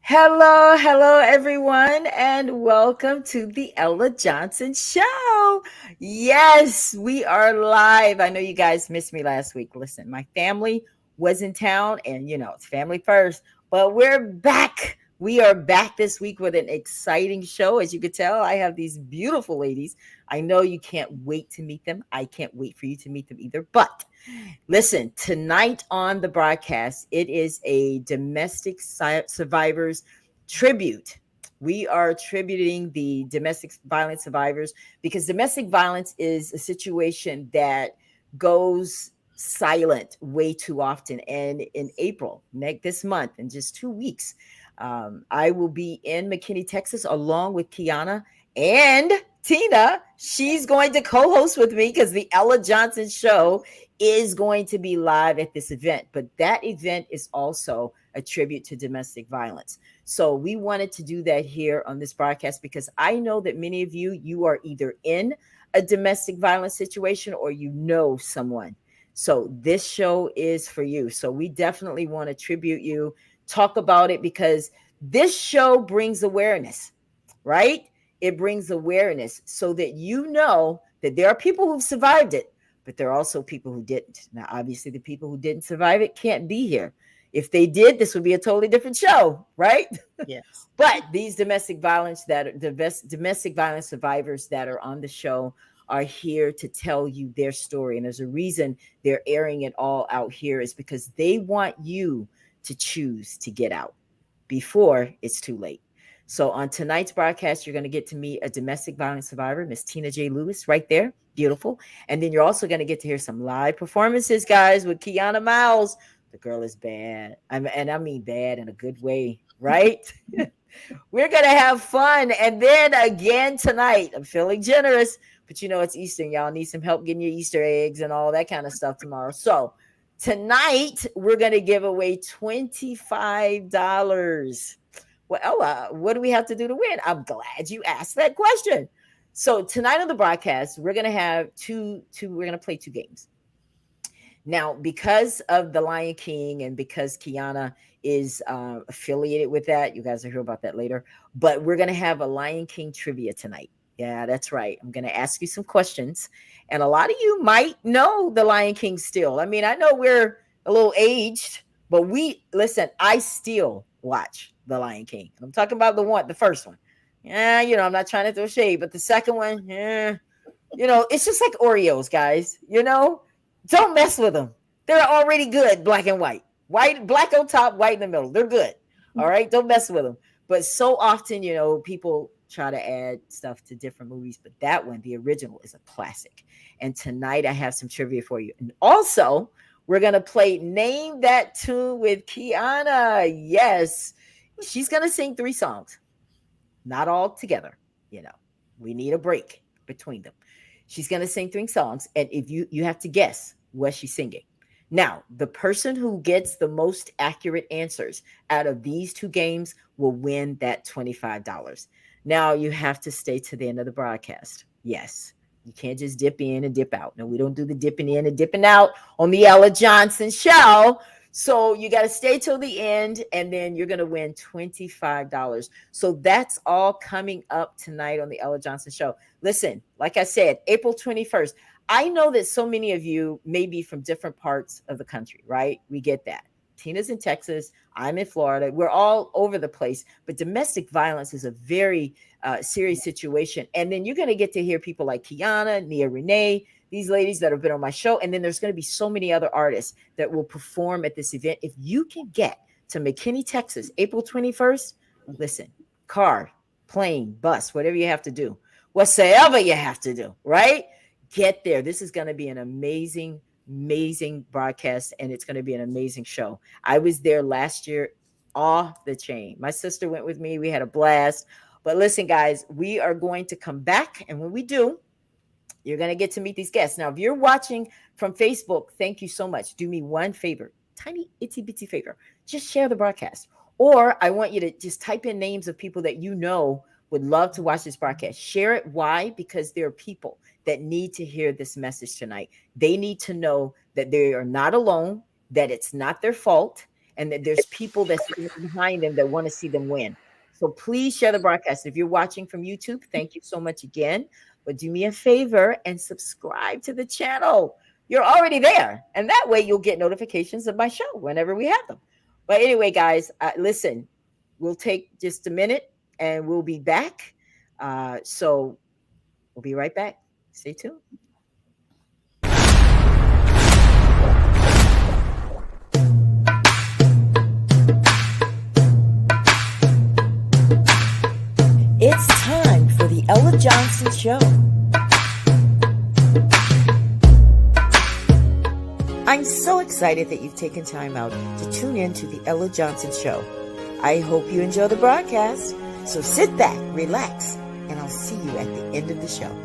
Hello, hello, everyone, and welcome to the Ella Johnson Show. Yes, we are live. I know you guys missed me last week. Listen, my family was in town, and it's family first, but we're back. We are back this week with an exciting show. As you could tell, I have these beautiful ladies. I know you can't wait to meet them. I can't wait for you to meet them either. But listen, tonight on the broadcast, it is a domestic survivors tribute. We are tributing the domestic violence survivors because domestic violence is a situation that goes silent way too often. And in April, this month, in just 2 weeks, I will be in McKinney, Texas, along with Qiana and Tina. She's going to co-host with me because the Ella Johnson Show is going to be live at this event. But that event is also a tribute to domestic violence. So we wanted to do that here on this broadcast because I know that many of you are either in a domestic violence situation or you know someone. So this show is for you. So we definitely want to tribute you, talk about it, because this show brings awareness, right? It brings awareness so that you know that there are people who've survived it, but there are also people who didn't. Now, obviously, the people who didn't survive it can't be here. If they did, this would be a totally different show, right? Yes. But these domestic violence domestic violence survivors that are on the show are here to tell you their story. And there's a reason they're airing it all out here, is because they want you to choose to get out before it's too late. So on tonight's broadcast, you're going to get to meet a domestic violence survivor, Miss Tina J. Lewis, right there. Beautiful. And then you're also going to get to hear some live performances, guys, with Qiana Miles. The girl is bad. And I mean bad in a good way, right? We're going to have fun. And then again tonight, I'm feeling generous, but it's Easter. Y'all need some help getting your Easter eggs and all that kind of stuff tomorrow. So tonight, we're going to give away $25. Well, Ella, what do we have to do to win? I'm glad you asked that question. So tonight on the broadcast, we're going to have we're going to play two games. Now, because of the Lion King and because Qiana is affiliated with that, you guys will hear about that later, but we're going to have a Lion King trivia tonight. Yeah, that's right. I'm going to ask you some questions, and a lot of you might know the Lion King still. I mean, I know we're a little aged, but I still watch the Lion King. I'm talking about the first one. Yeah, I'm not trying to throw shade, but the second one, it's just like Oreos, guys. Don't mess with them. They're already good, black and white. Black on top, white in the middle. They're good. All right, don't mess with them. But so often, people try to add stuff to different movies, but that one, the original, is a classic. And tonight I have some trivia for you. And also, we're going to play Name That Tune with Qiana. Yes, she's going to sing 3 songs. Not all together. We need a break between them. She's going to sing 3 songs, and if you have to guess what she's singing. Now, the person who gets the most accurate answers out of these 2 games will win that $25. Now, you have to stay to the end of the broadcast. Yes, you can't just dip in and dip out. No, we don't do the dipping in and dipping out on the Ella Johnson Show. So you got to stay till the end, and then you're going to win $25. So that's all coming up tonight on the Ella Johnson Show. Listen, like I said, April 21st. I know that so many of you may be from different parts of the country, right? We get that. Tina's in Texas. I'm in Florida. We're all over the place. But domestic violence is a very serious situation. And then you're going to get to hear people like Qiana, Nia Renee, these ladies that have been on my show. And then there's going to be so many other artists that will perform at this event. If you can get to McKinney, Texas, April 21st, listen, car, plane, bus, whatever you have to do, whatsoever you have to do, right? Get there. This is going to be an amazing broadcast, and it's going to be an amazing show. I was there last year, off the chain. My sister went with me. We had a blast. But listen, guys, we are going to come back, and when we do, you're going to get to meet these guests. Now, if you're watching from Facebook, thank you so much. Do me one favor, tiny itsy bitsy favor. Just share the broadcast. Or I want you to just type in names of people that you know would love to watch this broadcast. Share it. Why? Because there are people that need to hear this message tonight. They need to know that they are not alone, that it's not their fault, and that there's people that's behind them that want to see them win. So please share the broadcast. If you're watching from YouTube, thank you so much again. But do me a favor and subscribe to the channel. You're already there. And that way you'll get notifications of my show whenever we have them. But anyway, guys, listen, we'll take just a minute and we'll be back. So we'll be right back. Stay tuned. It's time for the Ella Johnson Show. I'm so excited that you've taken time out to tune in to the Ella Johnson Show. I hope you enjoy the broadcast. So sit back, relax, and I'll see you at the end of the show.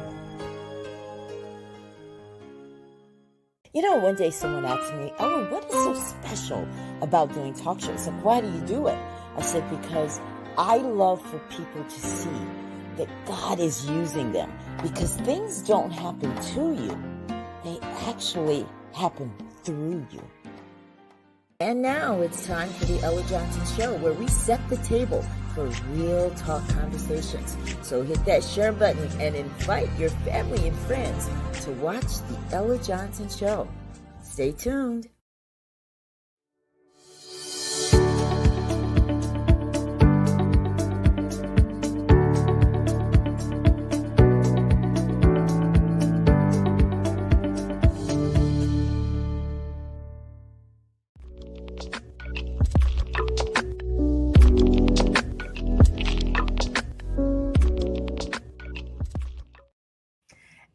One day someone asked me, "Ella, what is so special about doing talk shows? Like, why do you do it?" I said, because I love for people to see that God is using them, because things don't happen to you. They actually happen through you. And now it's time for the Ella Johnson Show, where we set the table for real talk conversations. So hit that share button and invite your family and friends to watch The Ella Johnson Show. Stay tuned.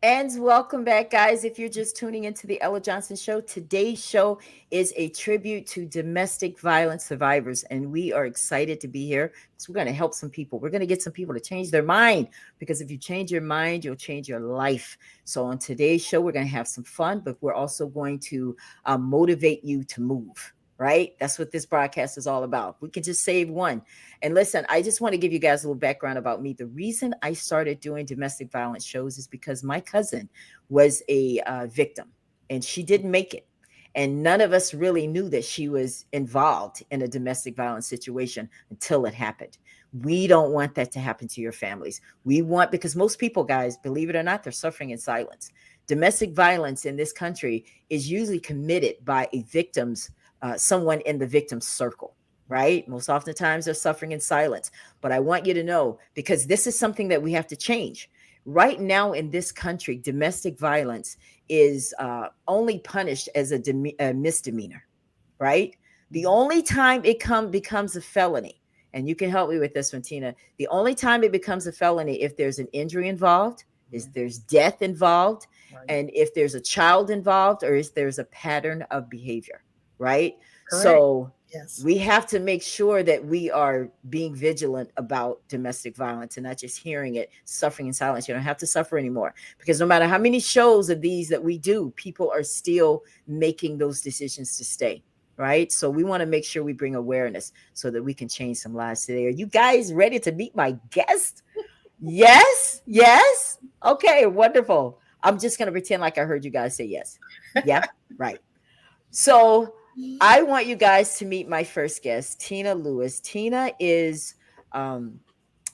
And welcome back, guys. If you're just tuning into the Ella Johnson Show, today's show is a tribute to domestic violence survivors. And we are excited to be here because we're going to help some people. We're going to get some people to change their mind, because if you change your mind, you'll change your life. So on today's show, we're going to have some fun, but we're also going to motivate you to move. Right? That's what this broadcast is all about. We can just save one. And listen, I just want to give you guys a little background about me. The reason I started doing domestic violence shows is because my cousin was a victim, and she didn't make it. And none of us really knew that she was involved in a domestic violence situation until it happened. We don't want that to happen to your families. We want, because most people, guys, believe it or not, they're suffering in silence. Domestic violence in this country is usually committed by a victim's someone in the victim's circle, right? Most oftentimes they're suffering in silence. But I want you to know, because this is something that we have to change. Right now in this country, domestic violence is only punished as a misdemeanor, right? The only time it becomes a felony, and you can help me with this one, Tina, the only time it becomes a felony if there's an injury involved, is there's death involved, and if there's a child involved, or if there's a pattern of behavior. Right? Correct. So yes, we have to make sure that we are being vigilant about domestic violence and not just hearing it, suffering in silence. You don't have to suffer anymore, because no matter how many shows of these that we do, people are still making those decisions to stay. Right? So we want to make sure we bring awareness so that we can change some lives today. Are you guys ready to meet my guest? Yes? Yes? Okay, wonderful. I'm just going to pretend like I heard you guys say yes. Yeah? Right. So I want you guys to meet my first guest, Tina Lewis. Tina is,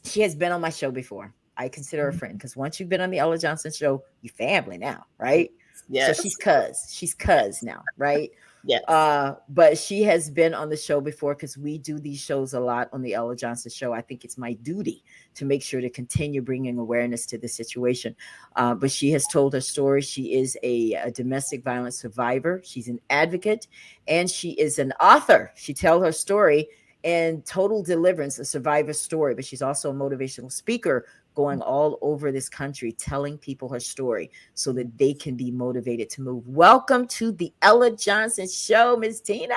she has been on my show before. I consider her a friend, because once you've been on the Ella Johnson Show, you're family now, right? Yes. So she's cuz now, right? Yes. But she has been on the show before, because we do these shows a lot on the Ella Johnson Show. I think it's my duty to make sure to continue bringing awareness to the situation. But she has told her story. She is a domestic violence survivor. She's an advocate, and she is an author. She tells her story in Total Deliverance, a survivor story, but she's also a motivational speaker going all over this country, telling people her story so that they can be motivated to move. Welcome to the Ella Johnson Show, Ms. Tina.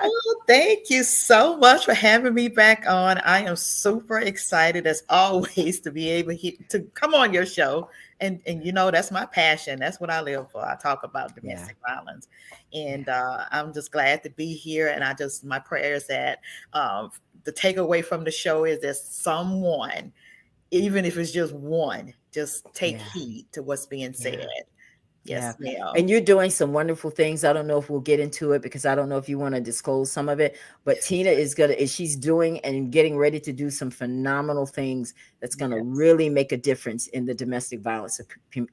Oh, thank you so much for having me back on. I am super excited, as always, to be able to come on your show. And you know, that's my passion. That's what I live for. I talk about domestic violence. And I'm just glad to be here. And my prayer is that the takeaway from the show is that someone, even if it's just one, just take heed to what's being said. Yes, ma'am. And you're doing some wonderful things. I don't know if we'll get into it, because I don't know if you want to disclose some of it, but Tina she's doing and getting ready to do some phenomenal things that's going to really make a difference in the domestic violence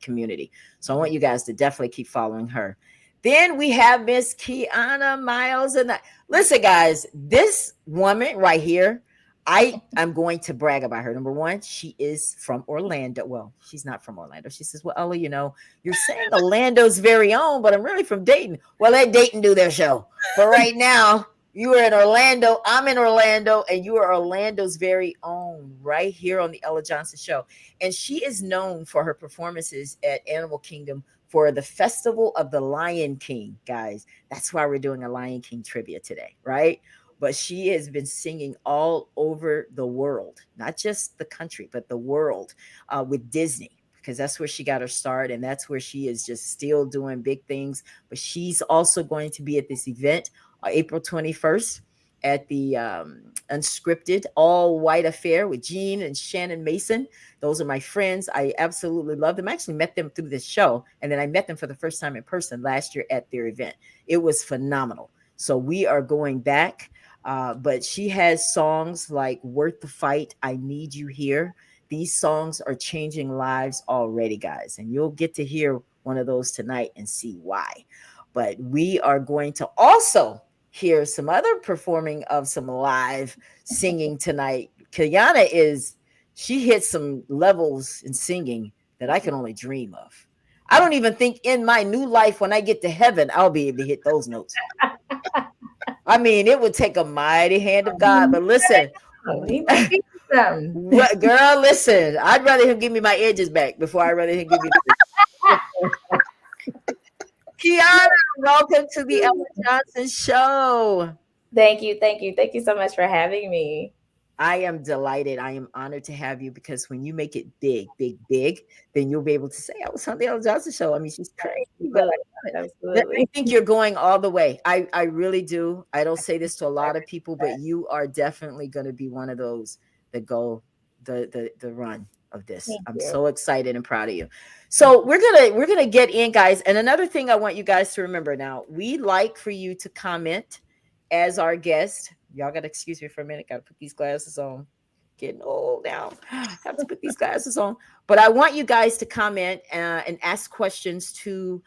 community. So I want you guys to definitely keep following her. Then we have Miss Qiana Miles. And listen, guys, this woman right here, I'm going to brag about her. Number one, she is from Orlando. Well, she's not from Orlando. She says, well, Ella, you know, you're saying Orlando's very own, but I'm really from Dayton. Well, let Dayton do their show. But right now, you are in Orlando. I'm in Orlando, and you are Orlando's very own right here on the Ella Johnson Show. And she is known for her performances at Animal Kingdom for the Festival of the Lion King, guys. That's why we're doing a Lion King trivia today, right? But she has been singing all over the world, not just the country, but the world with Disney, because that's where she got her start. And that's where she is just still doing big things. But she's also going to be at this event April 21st at the Unscripted All White Affair with Jean and Shannon Mason. Those are my friends. I absolutely love them. I actually met them through this show. And then I met them for the first time in person last year at their event. It was phenomenal. So we are going back But she has songs like Worth the Fight, I Need You Here. These songs are changing lives already, guys. And you'll get to hear one of those tonight and see why. But we are going to also hear some other performing of some live singing tonight. She hits some levels in singing that I can only dream of. I don't even think in my new life, when I get to heaven, I'll be able to hit those notes. I mean, it would take a mighty hand of God. But listen, He might be something. what, girl, listen, I'd rather him give me my edges back before I rather him give me the Qiana, welcome to the Ella Johnson Show. Thank you, thank you, thank you so much for having me. I am delighted. I am honored to have you because when you make it big, big, big, then you'll be able to say, I was on the Ella Johnson Show. I mean, she's crazy, but I Absolutely. think you're going all the way. I really do. I don't say this to a lot of people, but you are definitely going to be one of those that go the run of this. Thank I'm you. so excited and proud of you. So we're gonna get in, guys. And another thing I want you guys to remember now, we like for you to comment as our guest. Y'all gotta excuse me for a minute. Gotta put these glasses on. Getting old now. Have to put these glasses on. But I want you guys to comment and ask questions to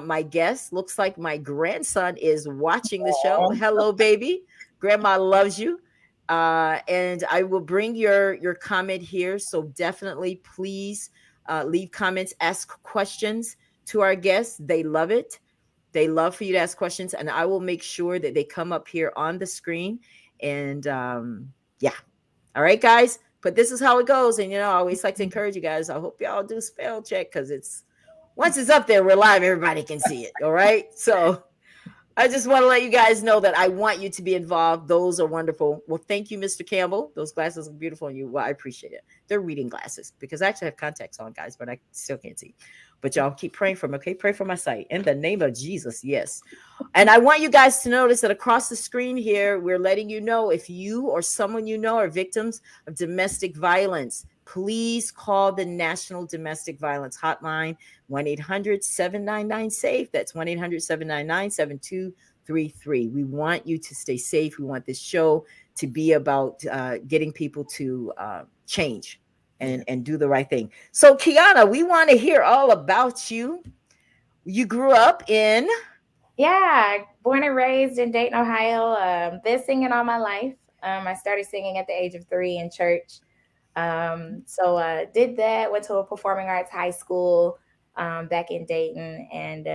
my guest. Looks like my grandson is watching the show. Hello, baby. Grandma loves you. And I will bring your comment here. So definitely, please leave comments, ask questions to our guests. They love it. They love for you to ask questions, and I will make sure that they come up here on the screen. And yeah, all right, guys. But this is how it goes. And I always like to encourage you guys. I hope y'all do spell check because it's once it's up there, we're live. Everybody can see it. All right. So I just want to let you guys know that I want you to be involved. Those are wonderful. Well, thank you, Mr. Campbell. Those glasses are beautiful on you. Well, I appreciate it. They're reading glasses because I actually have contacts on, guys, but I still can't see. But y'all keep praying for me, okay? Pray for my sight. In the name of Jesus, yes. And I want you guys to notice that across the screen here, we're letting you know if you or someone you know are victims of domestic violence, please call the National Domestic Violence Hotline, 1-800-799-SAFE. That's 1-800-799-7233. We want you to stay safe. We want this show to be about getting people to change and do the right thing. So, Qiana, we want to hear all about you. You grew up in... Yeah, born and raised in Dayton, Ohio. Been singing all my life. I started singing at the age of 3 in church. So did that, went to a performing arts high school back in Dayton. And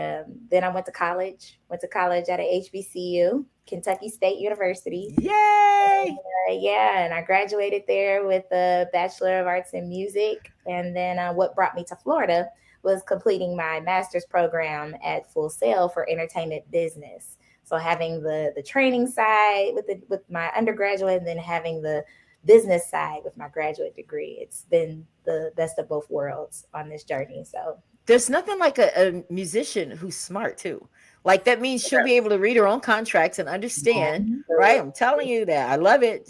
then I went to college at a HBCU, Kentucky State University. Yay! Yeah, and I graduated there with a Bachelor of Arts in Music. And then what brought me to Florida was completing my master's program at Full Sail for entertainment business. So having the training side with my undergraduate, and then having the business side with my graduate degree. It's been the best of both worlds on this journey. So there's nothing like a musician who's smart too. Like that means she'll be able to read her own contracts and understand, right? I'm telling you that. I love it,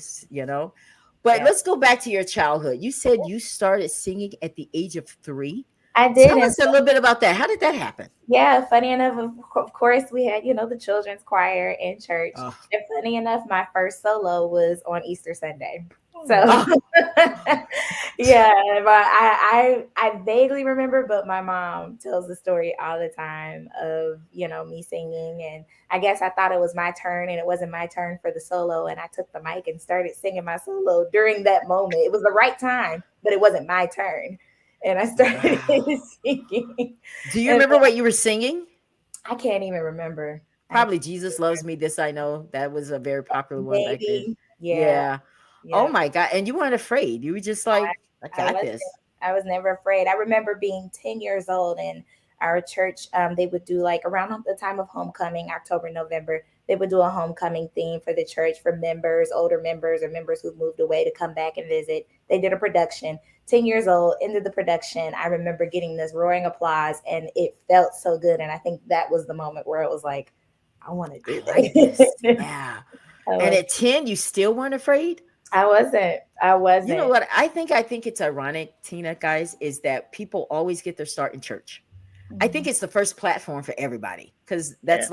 But let's go back to your childhood. You said you started singing at the age of 3. I did. Tell us a little bit about that. How did that happen? Yeah, funny enough, of course, we had, the children's choir in church. And funny enough, my first solo was on Easter Sunday. So, yeah, but I vaguely remember, but my mom tells the story all the time of, me singing. And I guess I thought it was my turn, and it wasn't my turn for the solo. And I took the mic and started singing my solo during that moment. It was the right time, but it wasn't my turn. And I started singing. Do you remember what you were singing? I can't even remember. Probably Jesus Loves Me, This I Know. That was a very popular one back then. Yeah. Oh my God. And you weren't afraid. You were just like, I got this. I was never afraid. I remember being 10 years old, and our church, they would do like around the time of homecoming, October, November, they would do a homecoming theme for the church for members, older members, or members who moved away to come back and visit. They did a production. 10 years old, into the production, I remember getting this roaring applause, and it felt so good. And I think that was the moment where it was like, I want to do this. Yeah. And at 10, you still weren't afraid? I wasn't. You know what? I think it's ironic, Tina, guys, is that people always get their start in church. I think it's the first platform for everybody because that's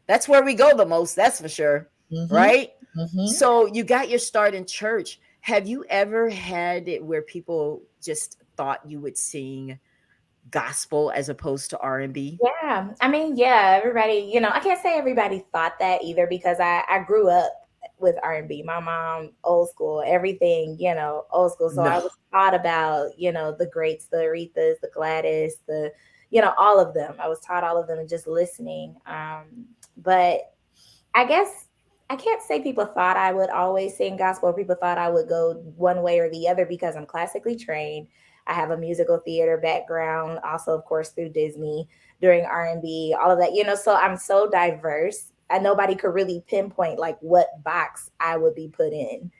that's where we go the most. That's for sure. Right. Mhm. So you got your start in church. Have you ever had it where people just thought you would sing gospel as opposed to R&B? Yeah, I mean, yeah, everybody, I can't say everybody thought that either because I grew up with R&B. My mom, old school, everything, old school. So I No. was taught about, the greats, the Aretha's, the Gladys, all of them. I was taught all of them and just listening. But I guess I can't say people thought I would always sing gospel or people thought I would go one way or the other because I'm classically trained. I have a musical theater background, also of course through Disney during R&B, all of that, so I'm so diverse. And nobody could really pinpoint like what box I would be put in.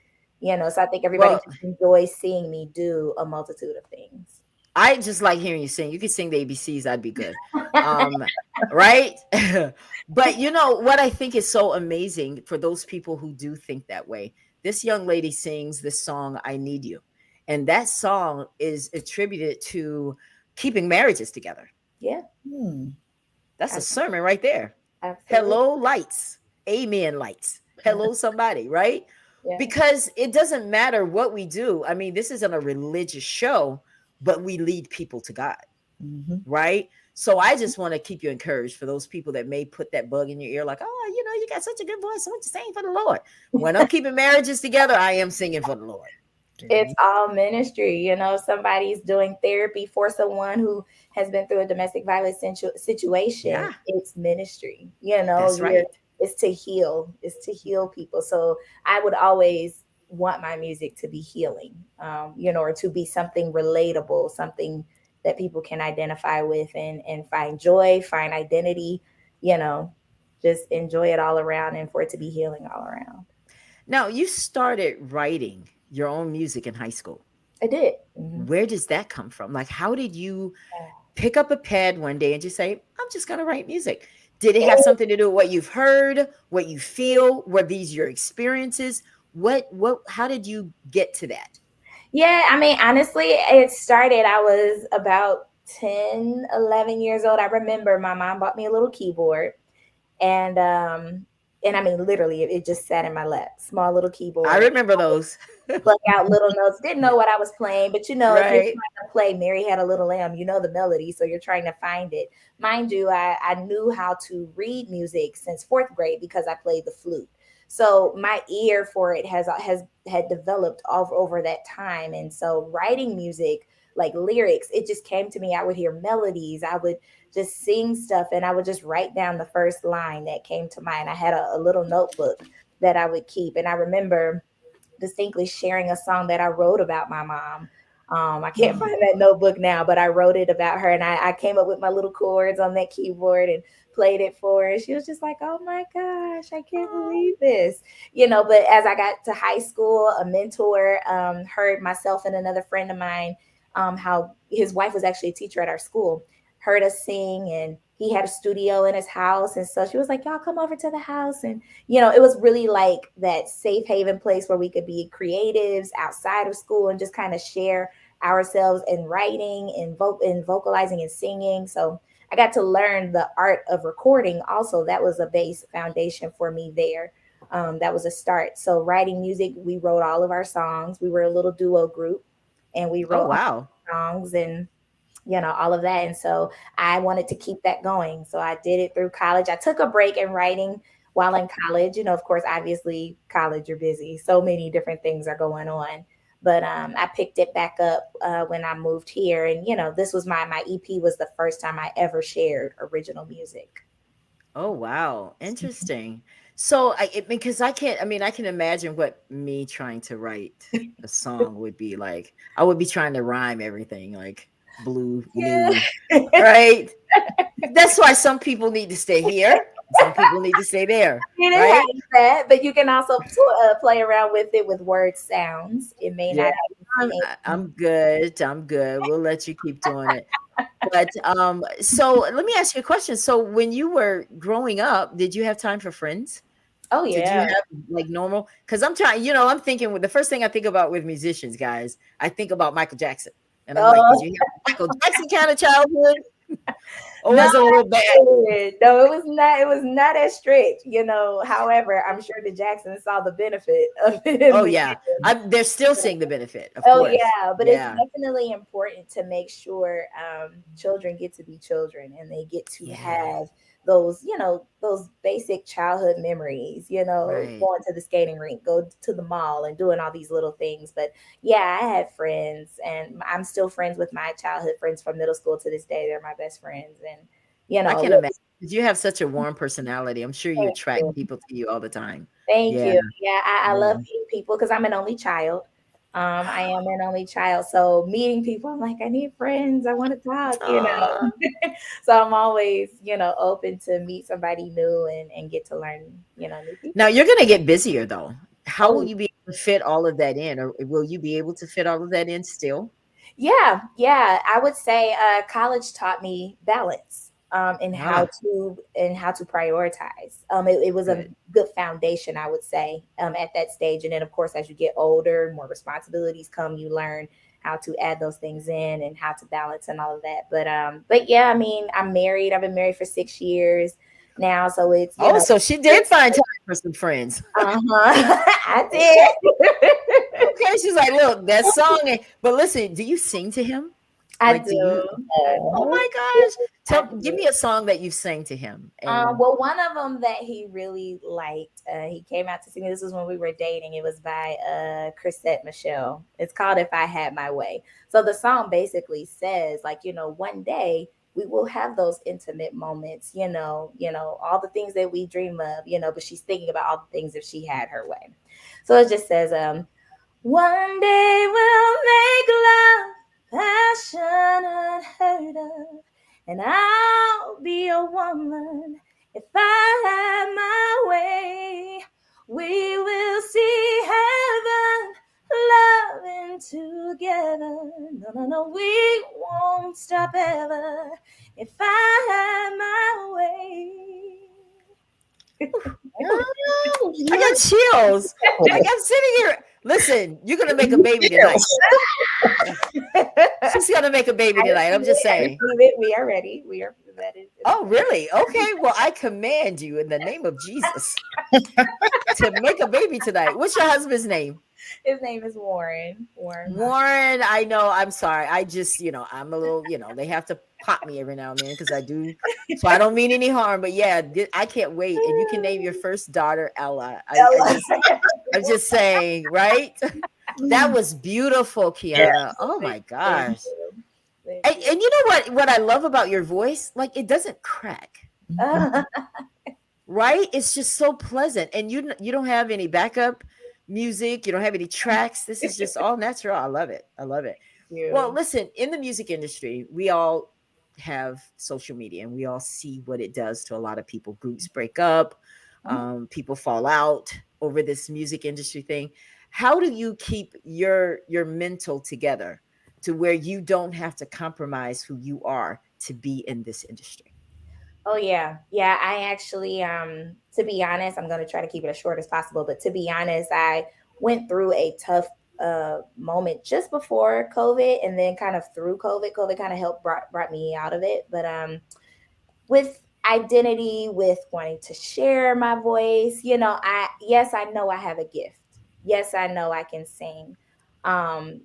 So I think everybody Well, just enjoys seeing me do a multitude of things. I just like hearing you sing. You could sing the ABCs, I'd be good. Um, right? But you know what I think is so amazing for those people who do think that way. This young lady sings this song, I Need You. And that song is attributed to keeping marriages together. Yeah, Hmm. That's a ab- sermon right there. absolutely. Hello, lights. Amen, lights. Hello, somebody, right? Yeah. Because it doesn't matter what we do. I mean, this isn't a religious show, but we lead people to God, Mhm. right? So I just want to keep you encouraged for those people that may put that bug in your ear, like, oh, you got such a good voice. So what you saying for the Lord? When I'm keeping marriages together, I am singing for the Lord. It's all ministry. Somebody's doing therapy for someone who has been through a domestic violence situation. Yeah, It's ministry. that's right. It's to heal. It's to heal people. So I would always want my music to be healing, or to be something relatable, something that people can identify with and find joy, find identity, you know, just enjoy it all around and for it to be healing all around. Now, you started writing your own music in high school. I did. Mhm. Where does that come from? Like, how did you pick up a pad one day and just say, I'm just going to write music? Did it have something to do with what you've heard, what you feel? Were these your experiences? How did you get to that? Yeah, I mean, honestly, it started, I was about 10, 11 years old. I remember my mom bought me a little keyboard and I mean literally it just sat in my lap, small little I keyboard. remember those. Pluck out little notes. Didn't know what I was playing, but if you're Right. trying to play Mary Had a Little Lamb, you know the melody, so you're trying to find it. Mind you, I knew how to read music since fourth grade because I played the flute. So my ear for it has had developed all over that time. And so writing music, like lyrics, it just came to me. I would hear melodies, I would just sing stuff, and I would just write down the first line that came to mind. I had a little notebook that I would keep. And I remember distinctly sharing a song that I wrote about my mom. I can't Mm. find that notebook now, but I wrote it about her, and I came up with my little chords on that keyboard and played it for her. She was just like, "Oh my gosh, I can't believe this," But as I got to high school, a mentor heard myself and another friend of mine, how his wife was actually a teacher at our school, heard us sing, and he had a studio in his house, and so she was like, "Y'all come over to the house," and it was really like that safe haven place where we could be creatives outside of school and just kind of share ourselves in writing and vocalizing and singing. So I got to learn the art of recording. Also, that was a base foundation for me there. That was a start. So writing music, we wrote all of our songs. We were a little duo group, and we Oh, wrote all wow. the songs and all of that. And so I wanted to keep that going. So I did it through college. I took a break in writing while in college. Of course, obviously, college, you're busy. So many different things are going on. But I picked it back up when I moved here. And, this was my EP was the first time I ever shared original music. Oh, wow. Interesting. So because I can't, I mean, I can imagine what me trying to write a song would be like. I would be trying to rhyme everything like blue, Yeah. new, right? That's why some people need to stay here. Some people need to stay there, It right? has that, but you can also play around with it with word sounds. It may Yeah, not I'm, be I'm good. I'm good. We'll let you keep doing it. But so let me ask you a question. So when you were growing up, did you have time for friends? Oh Did you yeah. have like normal? Because I'm trying, I'm thinking with the first thing I think about with musicians, guys, I think about Michael Jackson. And I'm like, did Oh, you have a Michael Jackson kind of childhood? Or No, was it a little bad? no, it was not. It was not as strict, you know. However, I'm sure the Jacksons saw the benefit of it in Oh the yeah, end. they're still seeing the benefit, of Oh course. yeah, but it's Yeah, definitely important to make sure children get to be children and they get to yeah, have those, you know, those basic childhood memories, you know, right. going to the skating rink, go to the mall and doing all these little things. But yeah, I had friends and I'm still friends with my childhood friends from middle school to this day. They're my best friends. And, you I know, can imagine 'cause you have such a warm personality. I'm sure you thank attract you. people to you all the time. Thank Yeah, you. Yeah, I love yeah. meeting people because I'm an only child. I am an only child. So meeting people, I'm like, I need friends. I want to talk, you Aw. know. So I'm always, you know, open to meet somebody new and get to learn, you know, new Now people. you're gonna get busier though. How will Oh, you be able to fit all of that in, or will you be able to fit all of that in still? yeah, yeah. I would say college taught me balance Ah, and how to prioritize. It was a good. good foundation, I would say, at that stage. And then, of course, as you get older, more responsibilities come. You learn how to add those things in and how to balance and all of that. But yeah, I mean, I'm married. I've been married for 6 years now, so it's you Oh, know. so she did find time for some friends. Uh-huh. I Okay, did. okay. She's like, look, that song. But listen, do you sing to him? I Like, do you? do. Oh Oh, my gosh! I Give do. me a song that you've sang to him. And Well, one of them that he really liked, he came out to see me. This was when we were dating. It was by Chrisette Michelle. It's called "If I Had My Way." So the song basically says, like, you know, one day we will have those intimate moments. You know, all the things that we dream of. You know, but she's thinking about all the things if she had her way. So it just says, one day we'll make love passion unheard of, and I'll be a woman if I have my way. We will see heaven loving together. No, no, no, we won't stop ever if I have my way. Oh, I got chills. Like I'm sitting here. Listen, you're gonna make a baby tonight. yes. She's gonna make a baby I tonight. I'm receive just it. I saying. receive it. We are ready. We are that is Oh, really? Okay. Well, I command you in the name of Jesus to make a baby tonight. What's your husband's name? his name is Warren. Warren Miles. Warren. I know. I'm sorry. I just, I'm a little, they have to pop me every now and then because I do. So I don't mean any harm, but yeah, I can't wait. And you can name your first daughter Ella. Ella. I'm just saying, right? That was beautiful, Yeah. Qiana. Oh Thank my thank gosh. you. Thank And you. you know what I love about your voice? Like it doesn't crack, Uh, right? It's just so pleasant. And you don't have any backup music, you don't have any tracks. This is just all natural. I love it. I love it. Well, you. listen, in the music industry, we all have social media and we all see what it does to a lot of people. Groups break up, people fall out over this music industry thing. How do you keep your mental together to where you don't have to compromise who you are to be in this industry? Oh yeah. Yeah, I actually to be honest, I'm going to try to keep it as short as possible, but to be honest, I went through a tough moment just before COVID and then kind of through COVID. COVID kind of helped brought me out of it, but with identity, with wanting to share my voice, you know, I know I have a gift. Yes, I know I can sing.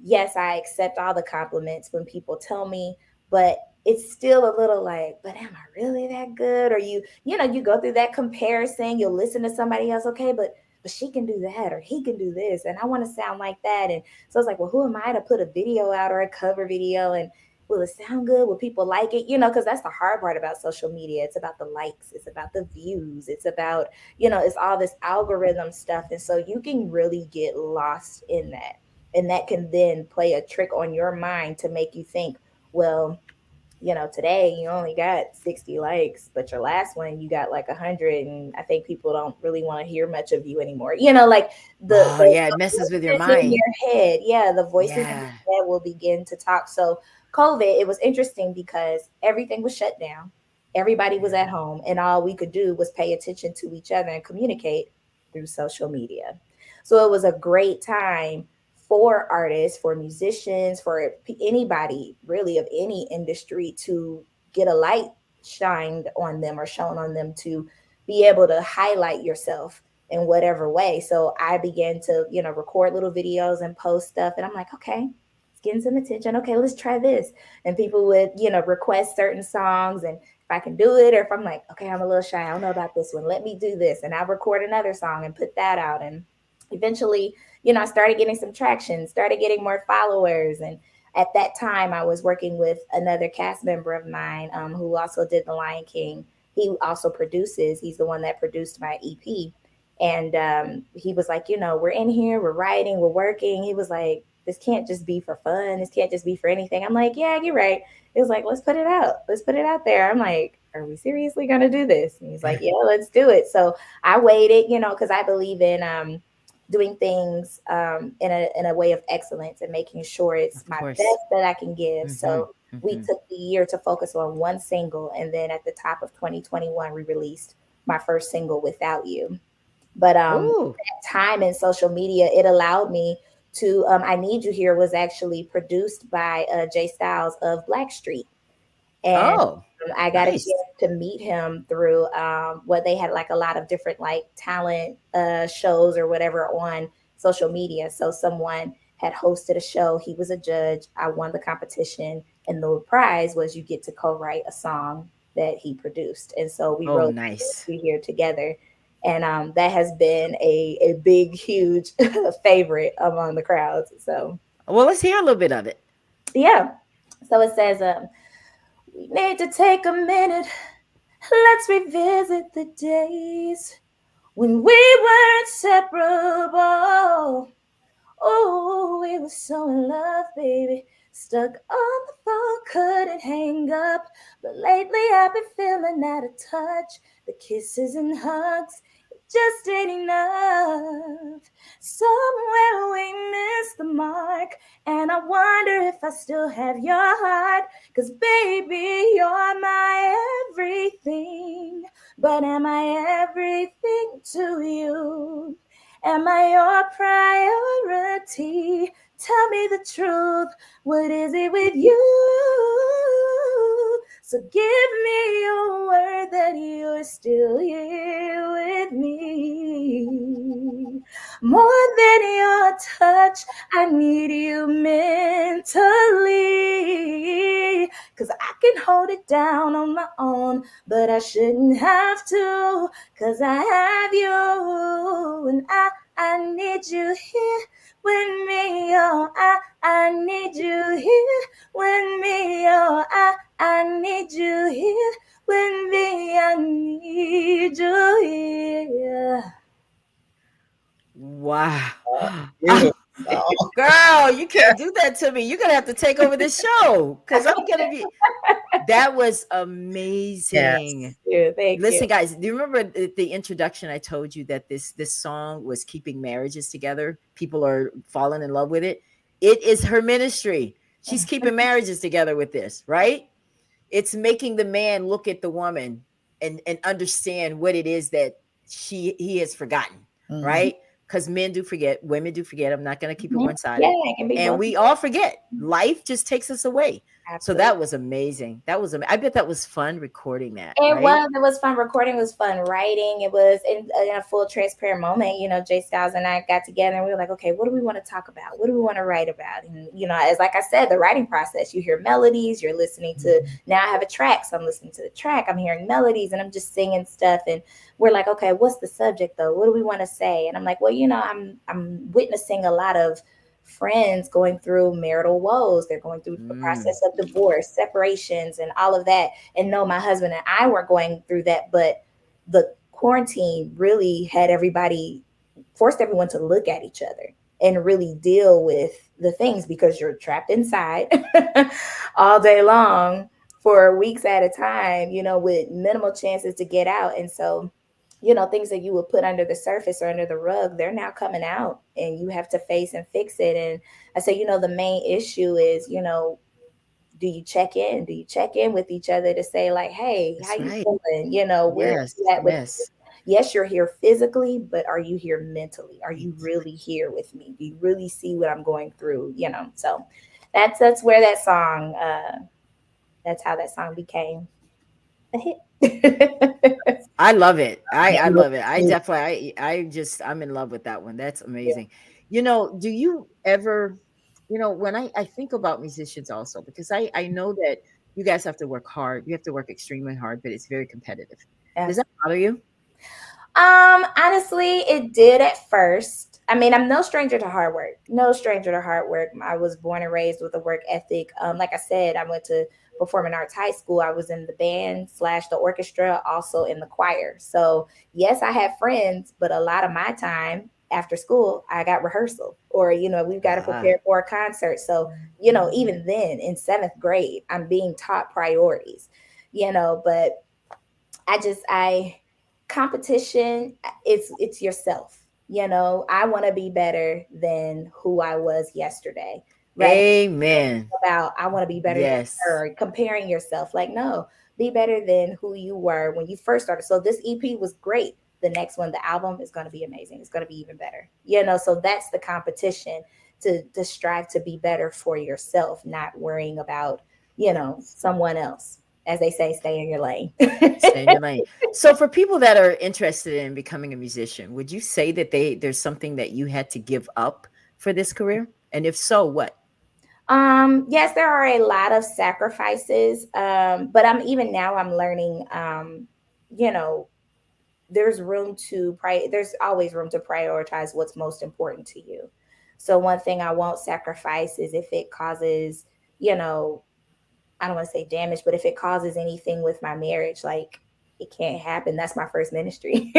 Yes, I accept all the compliments when people tell me, but it's still a little like, but am I really that good? Or you know, you go through that comparison, you'll listen to somebody else, okay, but she can do that or he can do this and I want to sound like that. And so it's like, well, who am I to put a video out or a cover video? And will it sound good? Will people like it? You know, because that's the hard part about social media. It's about the likes, it's about the views, it's about, you know, it's all this algorithm stuff. And so you can really get lost in that. And that can then play a trick on your mind to make you think, well, you know, today you only got 60 likes, but your last one you got like 100, and I think people don't really want to hear much of you anymore. You know, like Oh yeah, it the messes with your voices in mind. your head, yeah, the voices in Yeah. your head will begin to talk. So COVID, it was interesting because everything was shut down. Everybody was at home, and all we could do was pay attention to each other and communicate through social media. So it was a great time for artists, for musicians, for anybody really of any industry to get a light shined on them or shown on them to be able to highlight yourself in whatever way. So I began to, record little videos and post stuff. And I'm like, okay, it's getting some attention. Okay, let's try this. And people would, request certain songs. And if I can do it, or if I'm like, okay, I'm a little shy, I don't know about this one, let me do this. And I record another song and put that out. And eventually, I started getting some traction, started getting more followers. And at that time, I was working with another cast member of mine who also did The Lion King. He also produces, he's the one that produced my EP. And he was like, we're in here, we're writing, we're working. He was like, this can't just be for fun. This can't just be for anything. I'm like, yeah, you're right. It was like, let's put it out. Let's put it out there. I'm like, are we seriously going to do this? And he's like, yeah, let's do it. So I waited, because I believe in doing things in a way of excellence and making sure it's Of my course. best that I can give. Hmm. So we took the year to focus on one single. And then at the top of 2021, we released my first single, Without You. But Ooh. that time in social media, it allowed me to, I Need You Here was actually produced by Jay Styles of Blackstreet. And Oh, I got a chance nice. to meet him through what they had, like a lot of different like talent shows or whatever on social media. So someone had hosted a show. He was a judge. I won the competition, and the prize was you get to co-write a song that he produced. And so we Oh, wrote nice. "We Here" together, and that has been a big, huge favorite among the crowds. So Well, let's hear a little bit of it. yeah. So it says, we need to take a minute. Let's revisit the days when we were inseparable. Oh, we were so in love, baby. Stuck on the phone, couldn't hang up. But lately I've been feeling out of touch. The kisses and hugs, it just ain't enough. Somewhere we missed the mark. And I wonder if I still have your heart. 'Cause baby, you're my everything. But am I everything to you? Am I your priority? Tell me the truth. What is it with you? So give me your word that you're still here with me. More than your touch, I need you mentally. 'Cause I can hold it down on my own, but I shouldn't have to. 'Cause I have you, and I need you here with me. Oh, I need you here with me. Oh, I need you here with me. I need you here. Wow. Beautiful song. Girl, you can't do that to me. You're gonna have to take over the show because I'm gonna be. That was amazing. Yes. Yeah, thank you. Listen, guys, do you remember the introduction? I told you that this song was keeping marriages together. People are falling in love with it. It is her ministry. She's keeping marriages together with this, right? It's making the man look at the woman and understand what it is that he has forgotten, Mhm. right? Because men do forget, women do forget. I'm not going to keep it Mhm. one Yeah, sided, it can be and both. we all forget. Life just takes us away. So Absolutely. that was amazing. That was I bet that was fun recording that, It right? was. It was fun. Recording was fun. Writing. It was in a full transparent moment. Jay Styles and I got together and we were like, okay, what do we want to talk about? What do we want to write about? And as like I said, the writing process. You hear melodies. You're listening to. Now I have a track, so I'm listening to the track. I'm hearing melodies, and I'm just singing stuff. And we're like, okay, what's the subject though? What do we want to say? And I'm like, well, I'm witnessing a lot of friends going through marital woes. They're going through the Mm, process of divorce, separations, and all of that. And no, my husband and I were going through that, but the quarantine really had everybody forced everyone to look at each other and really deal with the things because you're trapped inside all day long for weeks at a time, with minimal chances to get out. And so, things that you would put under the surface or under the rug, they're now coming out and you have to face and fix it. And I say, the main issue is, do you check in? Do you check in with each other to say like, hey, how that's you right. feeling? Where Yes, you at with yes. yes, you're here physically, but are you here mentally? Are you really here with me? Do you really see what I'm going through? So that's where that song that's how that song became a hit. I love it. I Yeah. love it. I definitely I just I'm in love with that one. That's amazing. You know, do you ever, you know, when I think about musicians also, because I know that you guys have to work hard. You have to work extremely hard, but it's very competitive. Does Yes. that bother you? Honestly, it did at first. I mean, I'm no stranger to hard work. No stranger to hard work. I was born and raised with a work ethic. Like I said, I went to performing arts high school. I was in the band slash the orchestra, also in the choir. So yes, I had friends, but a lot of my time after school, I got rehearsal, or we've got to Ah, prepare for a concert. So even then in seventh grade, I'm being taught priorities. But I competition, it's yourself. I want to be better than who I was yesterday, right? amen. About I want to be better than Yes. her, comparing yourself. Like, no, be better than who you were when you first started. So this EP was great. The next one, the album, is going to be amazing. It's going to be even better. So that's the competition, to strive to be better for yourself, not worrying about someone else. As they say, stay in your lane. Stay in your lane. So for people that are interested in becoming a musician, would you say that there's something that you had to give up for this career? And if so, what? Yes, there are a lot of sacrifices. But even now I'm learning, you know, there's always room to prioritize what's most important to you. So one thing I won't sacrifice is if it causes, you know, I don't want to say damage, but if it causes anything with my marriage, like, it can't happen. That's my first ministry,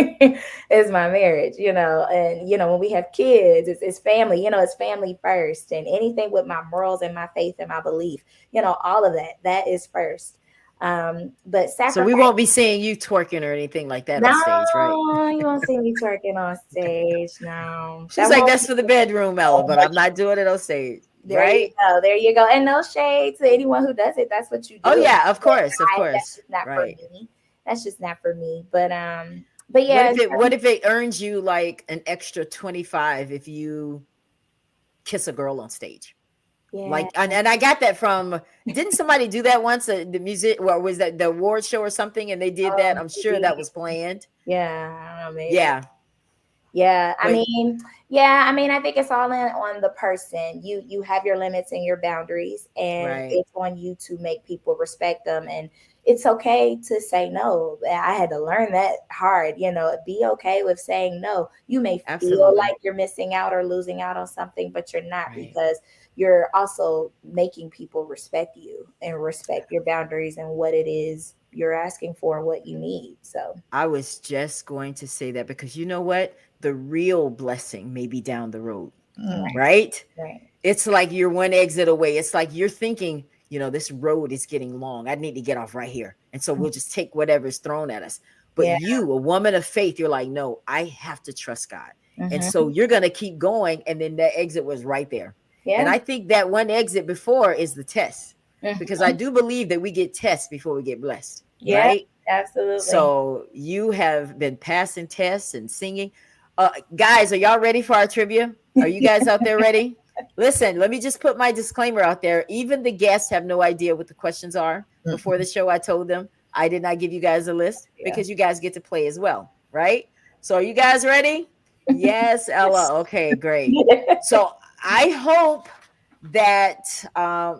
is my marriage, and when we have kids, it's family, it's family first, and anything with my morals and my faith and my belief, all of that is first. But So we sacrifice. won't be seeing you twerking or anything like that on stage, right? No, you won't see me twerking on stage. No, She's that like, won't that's for the bedroom, Ella, but I'm not doing it on stage, There you right? go. There you go. And no shade to anyone who does it. That's what you Oh do. yeah, of But course, of that's course. just not for Right. me. That's just not for me. But What yeah, if it earns you like an extra 25 if you kiss a girl on stage? yeah, Like, and I got that from, didn't somebody do that once? The music, well, was that the award show or something? And they did that. I'm sure maybe. that was planned. Yeah, I don't know, maybe. Yeah. Yeah, I But mean, yeah, I mean, I think it's all in on the person. You have your limits and your boundaries, and right. it's on you to make people respect them. And it's okay to say no. I had to learn that hard. Be okay with saying no. You may feel Absolutely. like you're missing out or losing out on something, but you're not, Right. because you're also making people respect you and respect your boundaries and what it is you're asking for, what you need. So, I was just going to say that because you know what? The real blessing may be down the road, Mm. right, right? right. It's like you're one exit away. It's like you're thinking, this road is getting long. I need to get off right here. And so we'll just take whatever's thrown at us. But Yeah. you, a woman of faith, you're like, no, I have to trust God. And so Hmm. you're going to keep going. And then that exit was right there. And Yeah. I think that one exit before is the test, because I Mhm. do believe that we get tests before we get blessed, Yeah, right? absolutely. So you have been passing tests and singing. Guys, are y'all ready for our trivia? Are you guys out there ready? Listen, let me just put my disclaimer out there. Even the guests have no idea what the questions are. Before the show, I told them I did not give you guys a list Yeah. because you guys get to play as well, right? So are you guys ready? Yes, Ella. Okay, great. So I hope that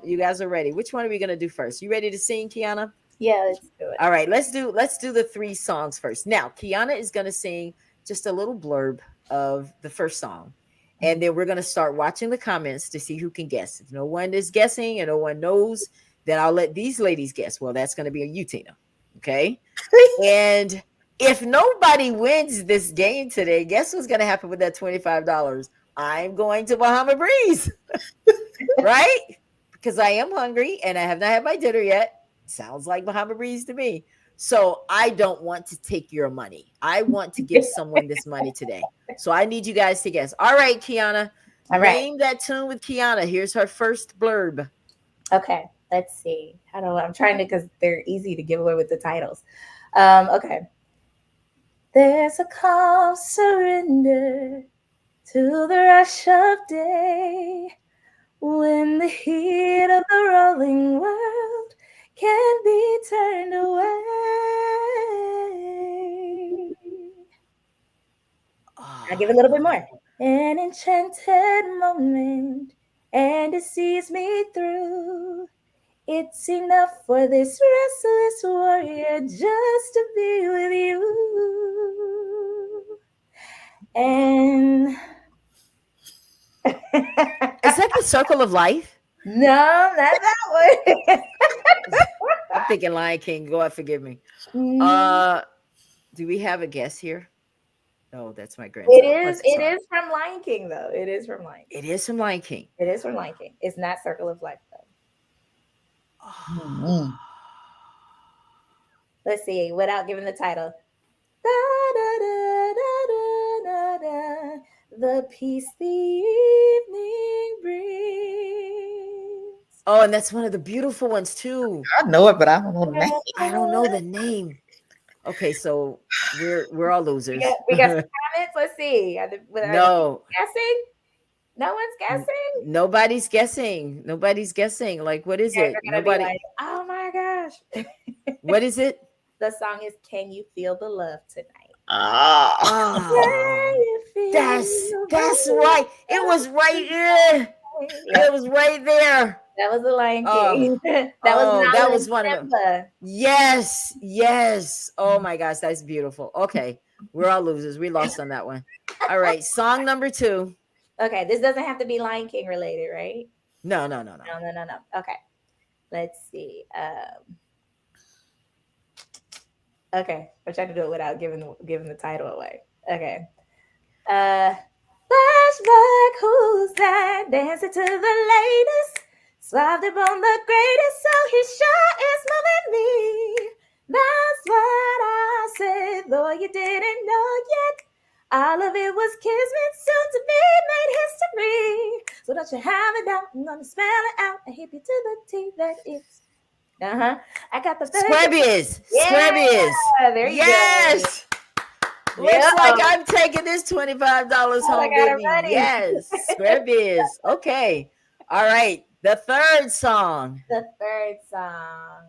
you guys are ready. Which one are we gonna do first? You ready to sing, Qiana? Yeah, let's do it. All right, let's do the three songs first. Now, Qiana is going to sing just a little blurb of the first song, and then we're going to start watching the comments to see who can guess. If no one is guessing and no one knows, then I'll let these ladies guess. Well, that's going to be a you, Tina. Okay, and if nobody wins this game today, guess what's going to happen with that $25? I'm going to Bahama Breeze, right? Because I am hungry and I have not had my dinner yet. Sounds like Bahama Breeze to me. So I don't want to take your money. I want to give someone this money today. So I need you guys to guess. All right, Qiana, All right. name that tune with Qiana. Here's her first blurb. Okay. Let's see. How do I'm trying to, because they're easy to give away with the titles. Okay. There's a calm surrender to the rush of day, when the heat of the rolling world can be turned away. I'll give a little bit more. An enchanted moment, and it sees me through. It's enough for this restless warrior just to be with you. And Is that the Circle of Life? no, not that one. I'm thinking Lion King. God forgive me. Mm, Do we have a guess here? No, that's my it grandson. is. It is from Lion King, though. It is from Lion King. It is from Lion King. It is from Lion King. It's not Circle of Life, though. Mhm. Let's see. Without giving the title. Da, da, da, da, da, da, da, the peace the evening brings. Oh, and that's one of the beautiful ones too. I know it, but I don't know the name. I don't know the name. Okay, so we're all losers. We got some comments. Let's see. No, Guessing? No one's guessing? nobody's guessing. Nobody's guessing. Like, what is You guys it? are gonna Nobody. be like, oh my gosh. What is it? The song is Can You Feel the Love Tonight? Ah, Oh, Can you feel that's the right. It was right there. Yep, It was right there. that was the Lion Oh, King. that oh, was that Nala was and one of them. Simba. Yes, yes. Oh my gosh, that's beautiful. Okay, we're all losers. We lost on that one. All right, song number 2. Okay, this doesn't have to be Lion King related, right? No. No. Okay, let's see. Okay, I'm trying to do it without giving the title away. Okay. Flashback, who's that? Dancing to the latest. Swabbed upon the greatest, so he sure is moving me. That's what I said, though you didn't know yet. All of it was kismet, soon to be made history. So don't you have it out, I'm gonna spell it out and hip you to the T that it's. I got the Square biz. Yeah, Square biz. there you Yes. go. Looks Yeah. like I'm taking this $25 home I got it with me. ready. Yes. Square biz. Okay. All right. The third song. The third song.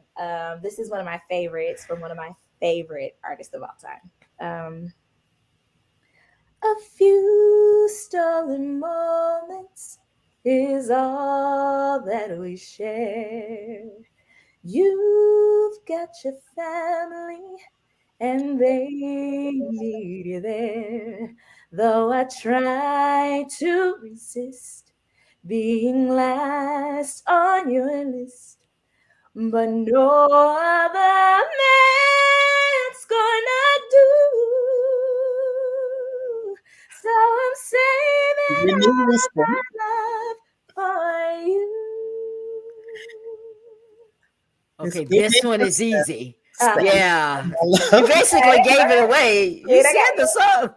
This is one of my favorites from one of my favorite artists of all time. A few stolen moments is all that we share. You've got your family and they need you there. Though I try to resist being last on your list, but no other man's gonna do. So I'm saving you knew all this of one. my love for you. Okay, It's this good. one is easy. Uh, Yeah. I You love it. basically gave it away. You Dude, I said got the song.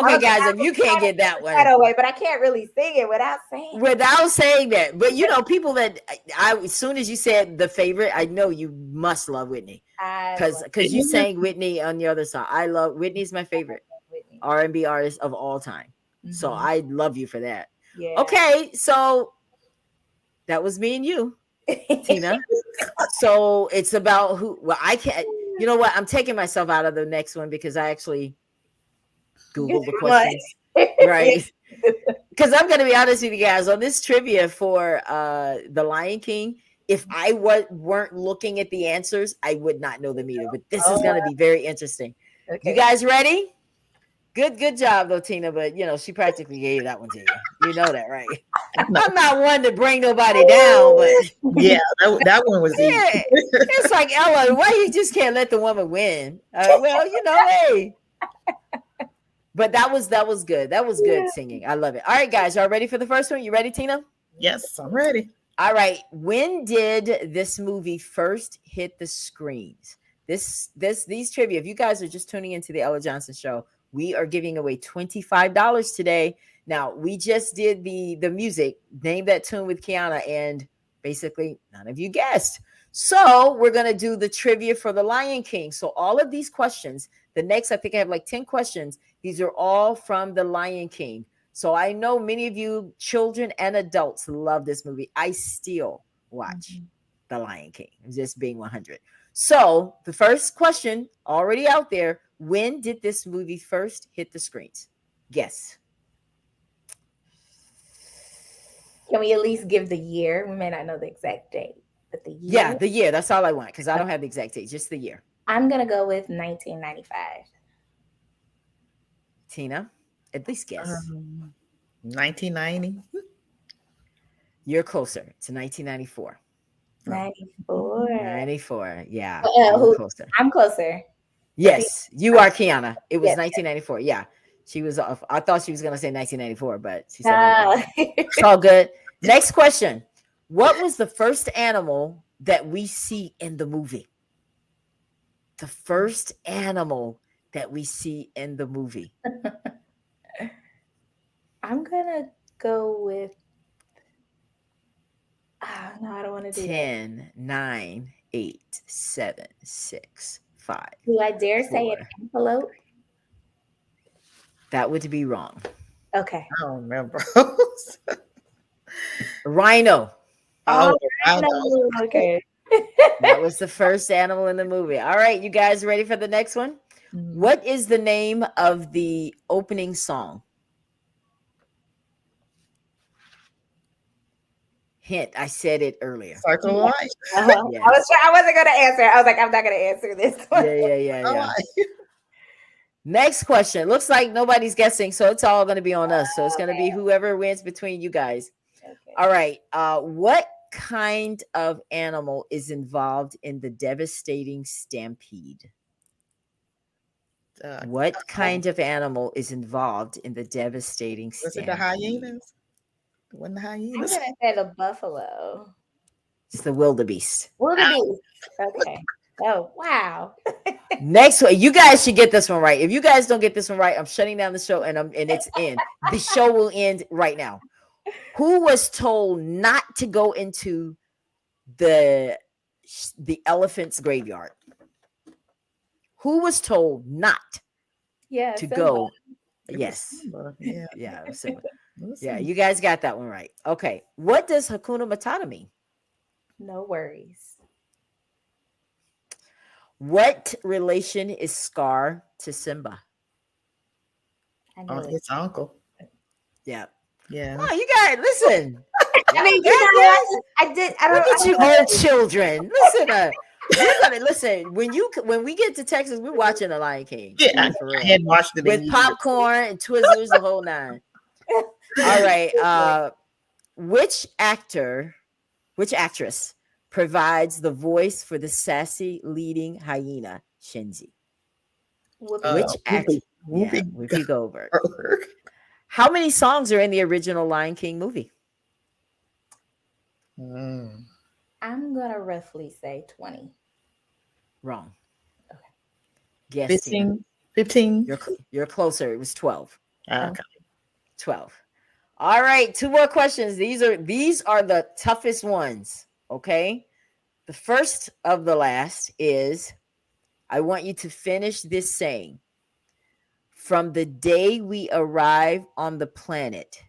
Okay, guys, if you can't get that that one away, but I can't really sing it without saying. without saying that, but you know, people that as soon as you said the favorite, I know you must love Whitney because you sang Whitney on the other side. I love Whitney's my favorite Whitney. R&B artist of all time. So Mhm. I love you for that. Yeah. Okay, so that was me and you, Tina. So it's about who. Well, I can't. You know what? I'm taking myself out of the next one because I actually Googled the questions. Right. Because I'm going to be honest with you guys on this trivia for The Lion King. If I weren't looking at the answers, I would not know them either. But this is going to be very interesting. Okay. You guys ready? Good job, though, Tina. But you know, she practically gave that one to you. You know that, right? No. I'm not one to bring nobody down, but Yeah, that one was easy. yeah, it's like Ella. Why you just can't let the woman win? Well, you know, hey. But that was good. That was good singing. I love it. All right, guys, y'all ready for the first one? You ready, Tina? Yes, I'm ready. All right. When did this movie first hit the screens? These trivia. If you guys are just tuning into the Ella Johnson Show, we are giving away $25 today. Now, we just did the music, name that tune with Qiana, and basically none of you guessed. So we're gonna do the trivia for The Lion King. So all of these questions, the next, I think I have like 10 questions. These are all from The Lion King. So I know many of you children and adults love this movie. I still watch The Lion King. Just being 100. So the first question already out there: when did this movie first hit the screens? Guess. Can we at least give the year? We may not know the exact date, but the year. Yeah, the year. That's all I want because I don't have the exact date. Just the year. I'm gonna go with 1995. Tina, at least guess. 1990. You're closer to 1994. 94. 94. Yeah. Who? Closer. I'm closer. Yes, you are Qiana. It was Yes. 1994. Yeah. She was off. I thought she was going to say 1994, but she said Uh, it's all good. Next question. What was the first animal that we see in the movie? The first animal that we see in the movie. I'm gonna go with. No, I don't want to do 10, 9, 8, 7, 6, 5. Do I dare say 4. an antelope? That would be wrong. Okay. I don't remember. Rhino. Oh, Okay. That was the first animal in the movie. All right, you guys ready for the next one? What is the name of the opening song? Hint, I said it earlier. Circle of Life. Yes. I wasn't gonna answer. I was like, I'm not gonna answer this one. Yeah. Next question. Looks like nobody's guessing, so it's all going to be on us. So it's going to be whoever wins between you guys. Okay. All right. What kind of animal is involved in the devastating stampede? What kind of animal is involved in the devastating stampede? Was it the hyenas? When the hyenas? I'm gonna say the buffalo. It's the wildebeest. Wildebeest. Okay. Oh wow. Next one, you guys should get this one right. If you guys don't get this one right, I'm shutting down the show and it's in. The show will end right now. Who was told not to go into the elephant's graveyard? Who was told not to go? Yes. Yeah. Yeah, you guys got that one right. Okay. What does Hakuna Matata mean? No worries. What relation is Scar to Simba? His uncle. Yeah. Yeah. Oh, you guys, listen. I mean, I did. I don't. Look at you, old children. Listen, you're gonna listen when we get to Texas. We're watching The Lion King. Yeah, I hadn't watched it with popcorn and Twizzlers, the whole nine. All right. Which actress provides the voice for the sassy leading hyena Shenzi? Whoopi Goldberg. How many songs are in the original Lion King movie? I'm gonna roughly say 20. Wrong. Okay. Guess 15. 15. You're closer. It was 12. Okay. 12. All right, 2 more questions. These are the toughest ones. Okay. The first of the last is, I want you to finish this saying. From the day we arrive on the planet.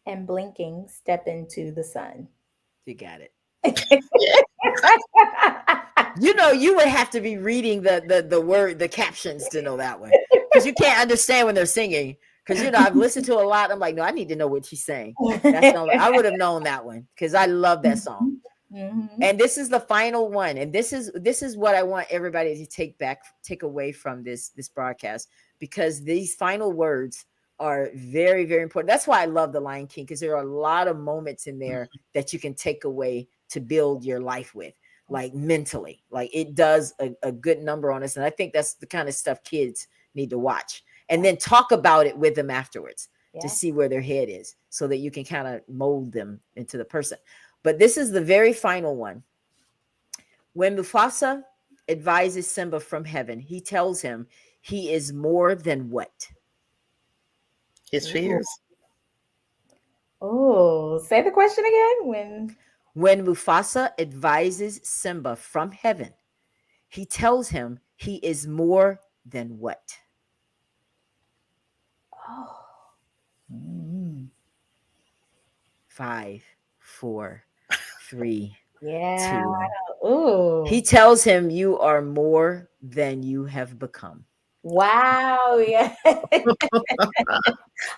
And blinking, step into the sun. You got it. You would have to be reading the captions to know that one. Because you can't understand when they're singing. Because I've listened to a lot. I'm like, no, I need to know what she's saying. I would have known that one because I love that song. Mm-hmm. And this is the final one. And this is what I want everybody to take away from this broadcast, because these final words are very, very important. That's why I love The Lion King, because there are a lot of moments in there that you can take away to build your life with, like mentally. Like it does a good number on us. And I think that's the kind of stuff kids need to watch. And then talk about it with them afterwards to see where their head is, so that you can kind of mold them into the person. But this is the very final one. When Mufasa advises Simba from heaven, he tells him he is more than what? His fears. Oh, say the question again. When Mufasa advises Simba from heaven, he tells him he is more than what? Oh. 5, 4, 3, Yeah. to he Ooh. tells him you are more than you have become. Wow. Yeah.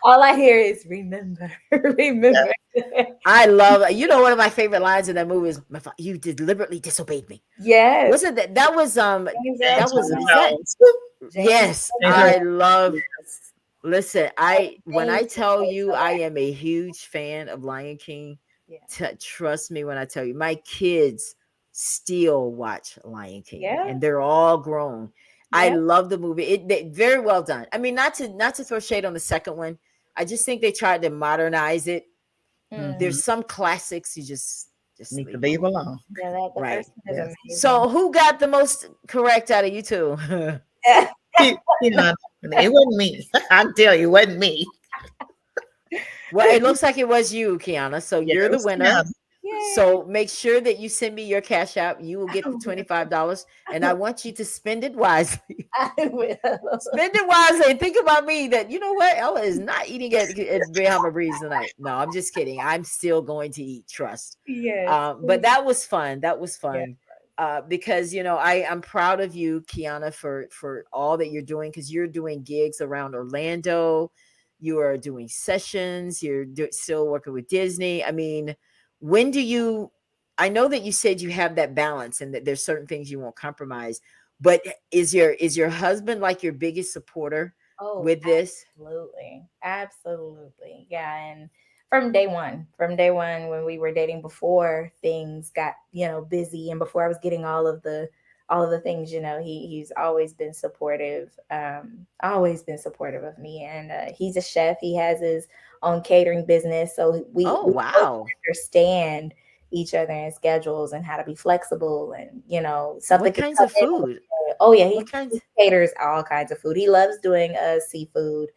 All I hear is remember, remember. I love, you know, one of my favorite lines in that movie is you deliberately disobeyed me. Yes. Wasn't that was James that James Earl was, Earl is Jones. that, Jones. James yes, Earl James Earl I Jones. love, Yes. listen, when I Amazing tell voice you for I that. am a huge fan of Lion King, Yeah. trust me when I tell you, my kids still watch Lion King Yeah. and they're all grown. I Yeah. love the movie. Very well done. I mean, not to throw shade on the second one. I just think they tried to modernize it. Mm. Mhm. There's some classics you just Need to leave leave alone. alone. Yeah, that the Right. first one is Yes. amazing. So who got the most correct out of you two? Qiana, it wasn't me. I tell you, it wasn't me. Well, it looks like it was you, Qiana. So Yeah, you're it the was winner. Qiana. Yay. So make sure that you send me your cash out. You will get the $25, and I want you to spend it wisely. I will. Spend it wisely. Think about me that you know what? Ella is not eating at Bahama Breeze tonight. No, I'm just kidding. I'm still going to eat. Trust. Yes. But that was fun. That was Yeah. fun. Because you know I'm proud of you, Qiana, for all that you're doing because you're doing gigs around Orlando, you are doing sessions, you're still working with Disney. I mean, when do you? I know that you said you have that balance and that there's certain things you won't compromise. But is your husband like your biggest supporter Oh, with this? absolutely. Absolutely. Yeah. And from day one, when we were dating before things got, busy and before I was getting all of the things, he's always been supportive of me. And he's a chef. He has his own catering business. So Oh we both wow! understand each other and schedules and how to be flexible and, something What can kinds come of in on food? the oh yeah, What he kinds? caters all kinds of food. He loves doing seafood,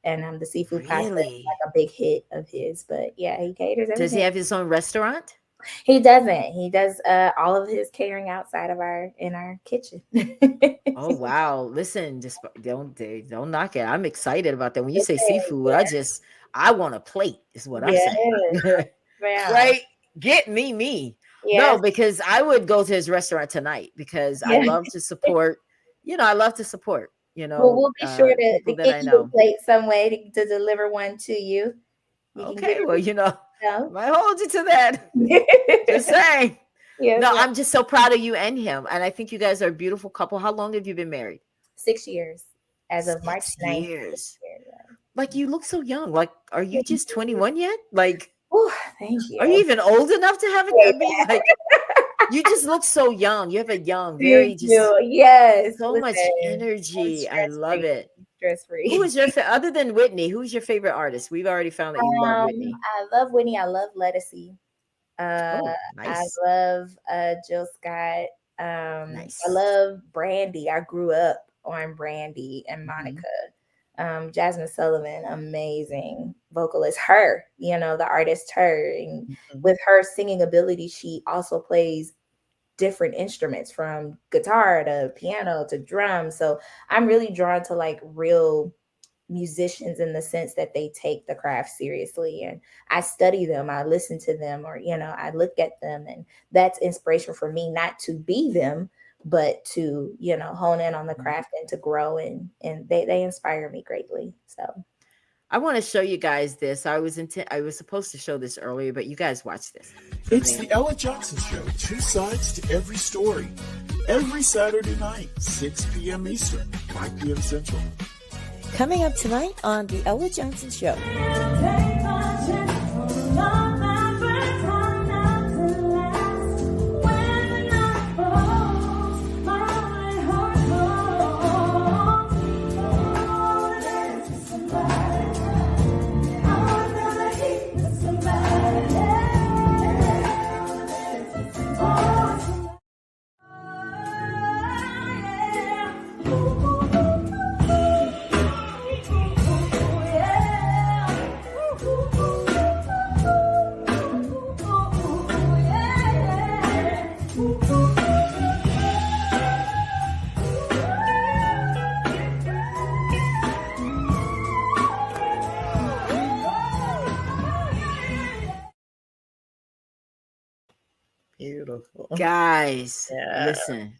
and the seafood pasta is Really? like a big hit of his. But yeah, he caters Does he everything. have his own restaurant? He doesn't. He does all of his catering outside of our in our kitchen. Oh wow! Listen, just don't knock it. I'm excited about that. When you say Okay, seafood, yeah, I want a plate. Is what I'm saying. yes, yeah, Right? Get me. No, yes, because I would go to his restaurant tonight because I yeah. love to support. I love to support. Well, we'll be sure to People that get I you a know. plate some way to deliver one to you. You can get Okay, well, it. might hold you to that. Just saying. Yes, No, ma'am. I'm just so proud of you and him, and I think you guys are a beautiful couple. How long have you been married? 6 years as of March 9th. 6 6 years. years, yeah. Like you look so young. Like, are you just 21 yet? Like, Ooh, thank are you you. even old enough to have it? I mean, Yeah, like, you just look so young. You have a young, very thank just you. Yes, so much listen, I'm energy. I stress love free. it. Stress Who free. is your other than Whitney? Who's your favorite artist? We've already found that you love Whitney. I love Whitney. I love Lettucey. Uh, Oh, I nice, love Jill Scott. I nice. love Brandy. I grew up on Brandy and Mhm. Monica. Jasmine Sullivan, amazing vocalist. Her, the artist, her, and Mhm. with her singing ability, she also plays different instruments from guitar to piano to drums. So I'm really drawn to like real musicians in the sense that they take the craft seriously, and I study them, I listen to them, or I look at them, and that's inspiration for me, not to be them, but to hone in on the Mhm. craft and to grow, and they inspire me greatly. So I want to show you guys this. I was supposed to show this earlier, but you guys watch this. It's the Ella Johnson Show, two sides to every story. Every Saturday night, 6 p.m. Eastern, 5 p.m. Central. Coming up tonight on the Ella Johnson Show. Beautiful. Guys, Yeah. listen.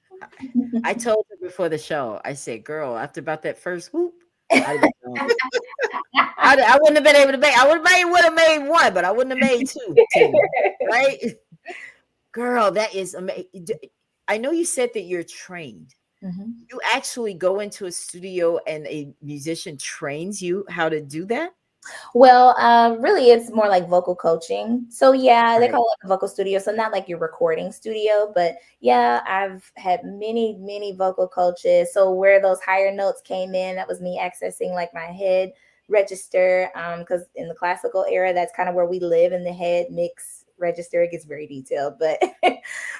I told her before the show, I said, girl, after about that first whoop, I'd have been gone. I wouldn't have been able to make. Would have made one, but I wouldn't have made two, Tina. Right, girl, that is amazing. I know you said that you're trained. Mhm. You actually go into a studio and a musician trains you how to do that. Well, really, it's more like vocal coaching. So yeah, they Right. call it a vocal studio. So not like your recording studio, but yeah, I've had many, many vocal coaches. So where those higher notes came in, that was me accessing like my head register. Because in the classical era, that's kind of where we live in the head mix register. It gets very detailed, but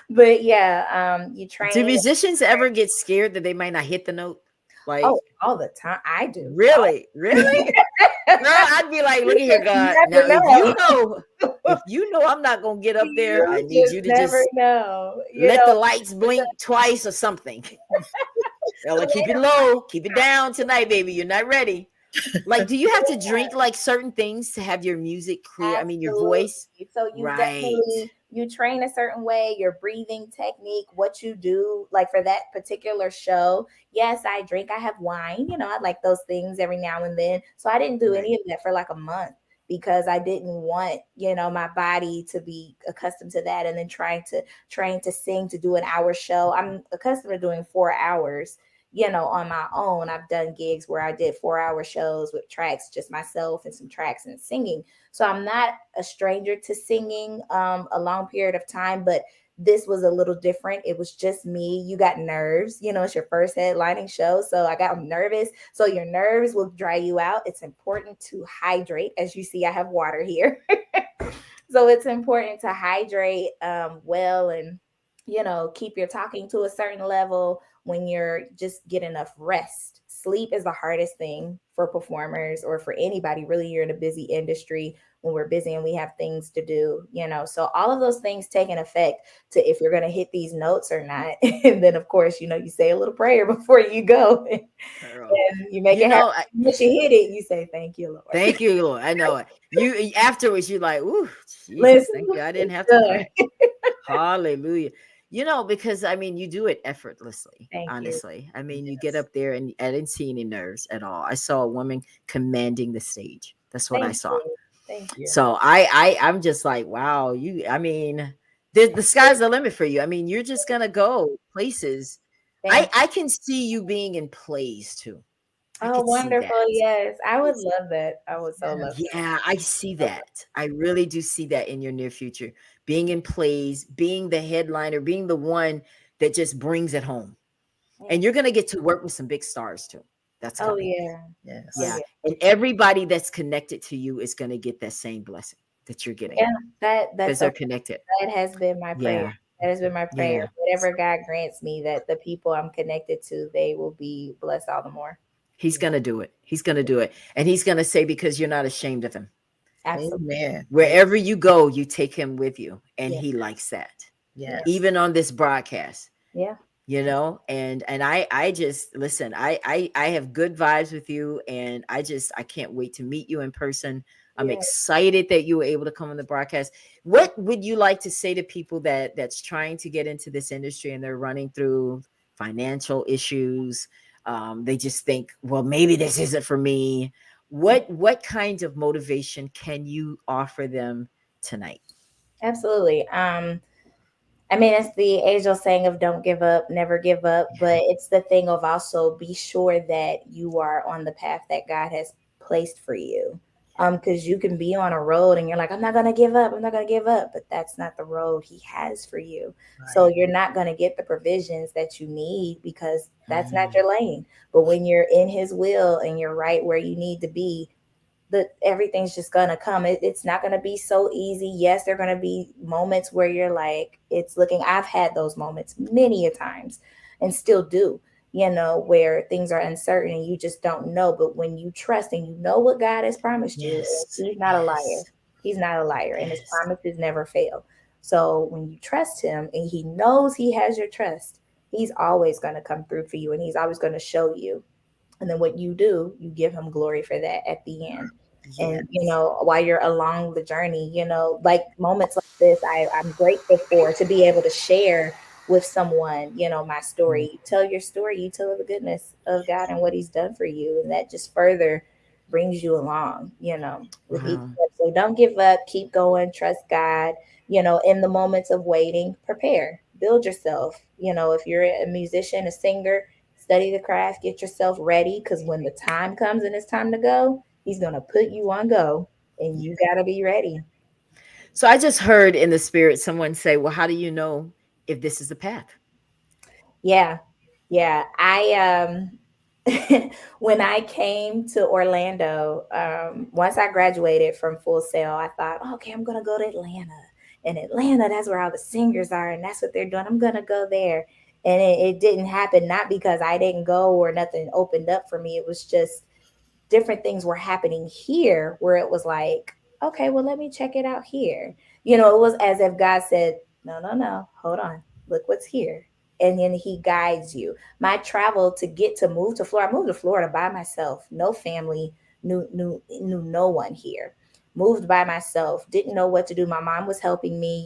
but yeah, you Do train. musicians ever get scared that they might not hit the note? Like, Oh, all the time. I do. really, really? Girl, I'd be like, look You at here, just God. Now, never know. if you know I'm not gonna get up there, I You need just you to never just know. let the lights blink twice or something. So Ella, keep it later low, keep it down tonight, baby. You're not ready. Like, do you have to drink like certain things to have your music clear? I mean, your absolutely. voice. So you Right. definitely you train a certain way, your breathing technique, what you do, like for that particular show. Yes, I drink, I have wine, I like those things every now and then. So I didn't do Right. any of that for like a month because I didn't want, my body to be accustomed to that and then trying to train to sing to do an hour show. I'm accustomed to doing 4 hours. On my own, I've done gigs where I did 4 hour shows with tracks, just myself and some tracks and singing. So I'm not a stranger to singing a long period of time, but this was a little different. It was just me. You got nerves. It's your first headlining show. So I got nervous. So your nerves will dry you out. It's important to hydrate. As you see, I have water here. So it's important to hydrate well and, keep your talking to a certain level when you're just get enough rest. Sleep is the hardest thing for performers or for anybody. Really, you're in a busy industry when we're busy and we have things to do. So all of those things take an effect to if you're going to hit these notes or not. And then, of course, you say a little prayer before you go and Girl. you make You it happen. know, Once you hit it, you say, "Thank you, Lord." thank you, Lord. I know it. You afterwards, you're like, ooh, Jesus, Listen, thank you. I didn't it's have to done. pray. Hallelujah. Because I mean, you do it effortlessly, Thank you. honestly. I mean, you get Yes. up there and I didn't see any nerves at all. I saw a woman commanding the stage. That's what I Thank saw. you. Thank you. So I'm just like, wow, I mean, the sky's the limit for you. I mean, you're just gonna go places. I Thank you. I can see you being in plays too. I Oh, could see that. wonderful. Yes. I would Yes. love that. I would so love that. Yeah, I see So that. I really do see that in your near future. Being in plays, being the headliner, being the one that just brings it home. And thank you're you. going to get to work with some big stars too. That's Oh coming. yeah. Oh Yeah. Yes. yeah. And everybody that's connected to you is going to get that same blessing that you're getting Yeah. That's because so they're connected. that has been my prayer. Yeah. That has been my prayer. Yeah. Whatever God grants me, that the people I'm connected to, they will be blessed all the more. He's going to do it. He's going to do it. And he's going to say, because you're not ashamed of him. Absolutely. Amen. Wherever you go, you take him with you. And Yeah. he likes that. Yeah. Yes. Even on this broadcast. Yeah. And I just listen, I have good vibes with you, and I can't wait to meet you in person. I'm Yeah. excited that you were able to come on the broadcast. What would you like to say to people that's trying to get into this industry and they're running through financial issues? They just think, well, maybe this isn't for me. What kind of motivation can you offer them tonight? Absolutely. I mean, it's the age old saying of don't give up, never give up. Yeah. But it's the thing of also be sure that you are on the path that God has placed for you. Because you can be on a road and you're like, I'm not gonna give up, I'm not gonna give up, but that's not the road He has for you. So Right. you're not gonna get the provisions that you need because that's not Mm, your lane. But when you're in His will and you're right where you need to be, that everything's just gonna come. It's not gonna be so easy. Yes, there are gonna be moments where you're like, it's looking. I've had those moments many a times, and still do. Where things are uncertain and you just don't know. But when you trust and you know what God has promised you, yes, He's not a liar. yes, He's not a liar, and His yes. promises never fail. So when you trust Him and He knows He has your trust, He's always gonna come through for you, and He's always gonna show you. And then what you do, you give Him glory for that at the end. And Yes. while you're along the journey, like moments like this, I'm grateful for, to be able to share with someone, my Mm. story. You tell your story, you tell the goodness of God and what he's done for you, and that just further brings you along, with each Wow. step. So don't give up, keep going, trust God. In the moments of waiting, prepare, build yourself. If you're a musician, a singer, study the craft, get yourself ready, because when the time comes and it's time to go, he's going to put you on go, and you got to be ready. So I just heard in the spirit someone say, "Well, how do you know if this is the path?" Yeah. Yeah. When I came to Orlando, once I graduated from Full Sail, I thought, okay, I'm going to go to Atlanta. And Atlanta, that's where all the singers are, and that's what they're doing. I'm going to go there. And it didn't happen, not because I didn't go or nothing opened up for me. It was just different things were happening here where it was like, okay, well, let me check it out here. It was as if God said, no, no, no, hold on, look what's here. And then he guides you. My travel to get to move to Florida, I moved to Florida by myself, no family, knew no one here. Moved by myself, didn't know what to do. My mom was helping me,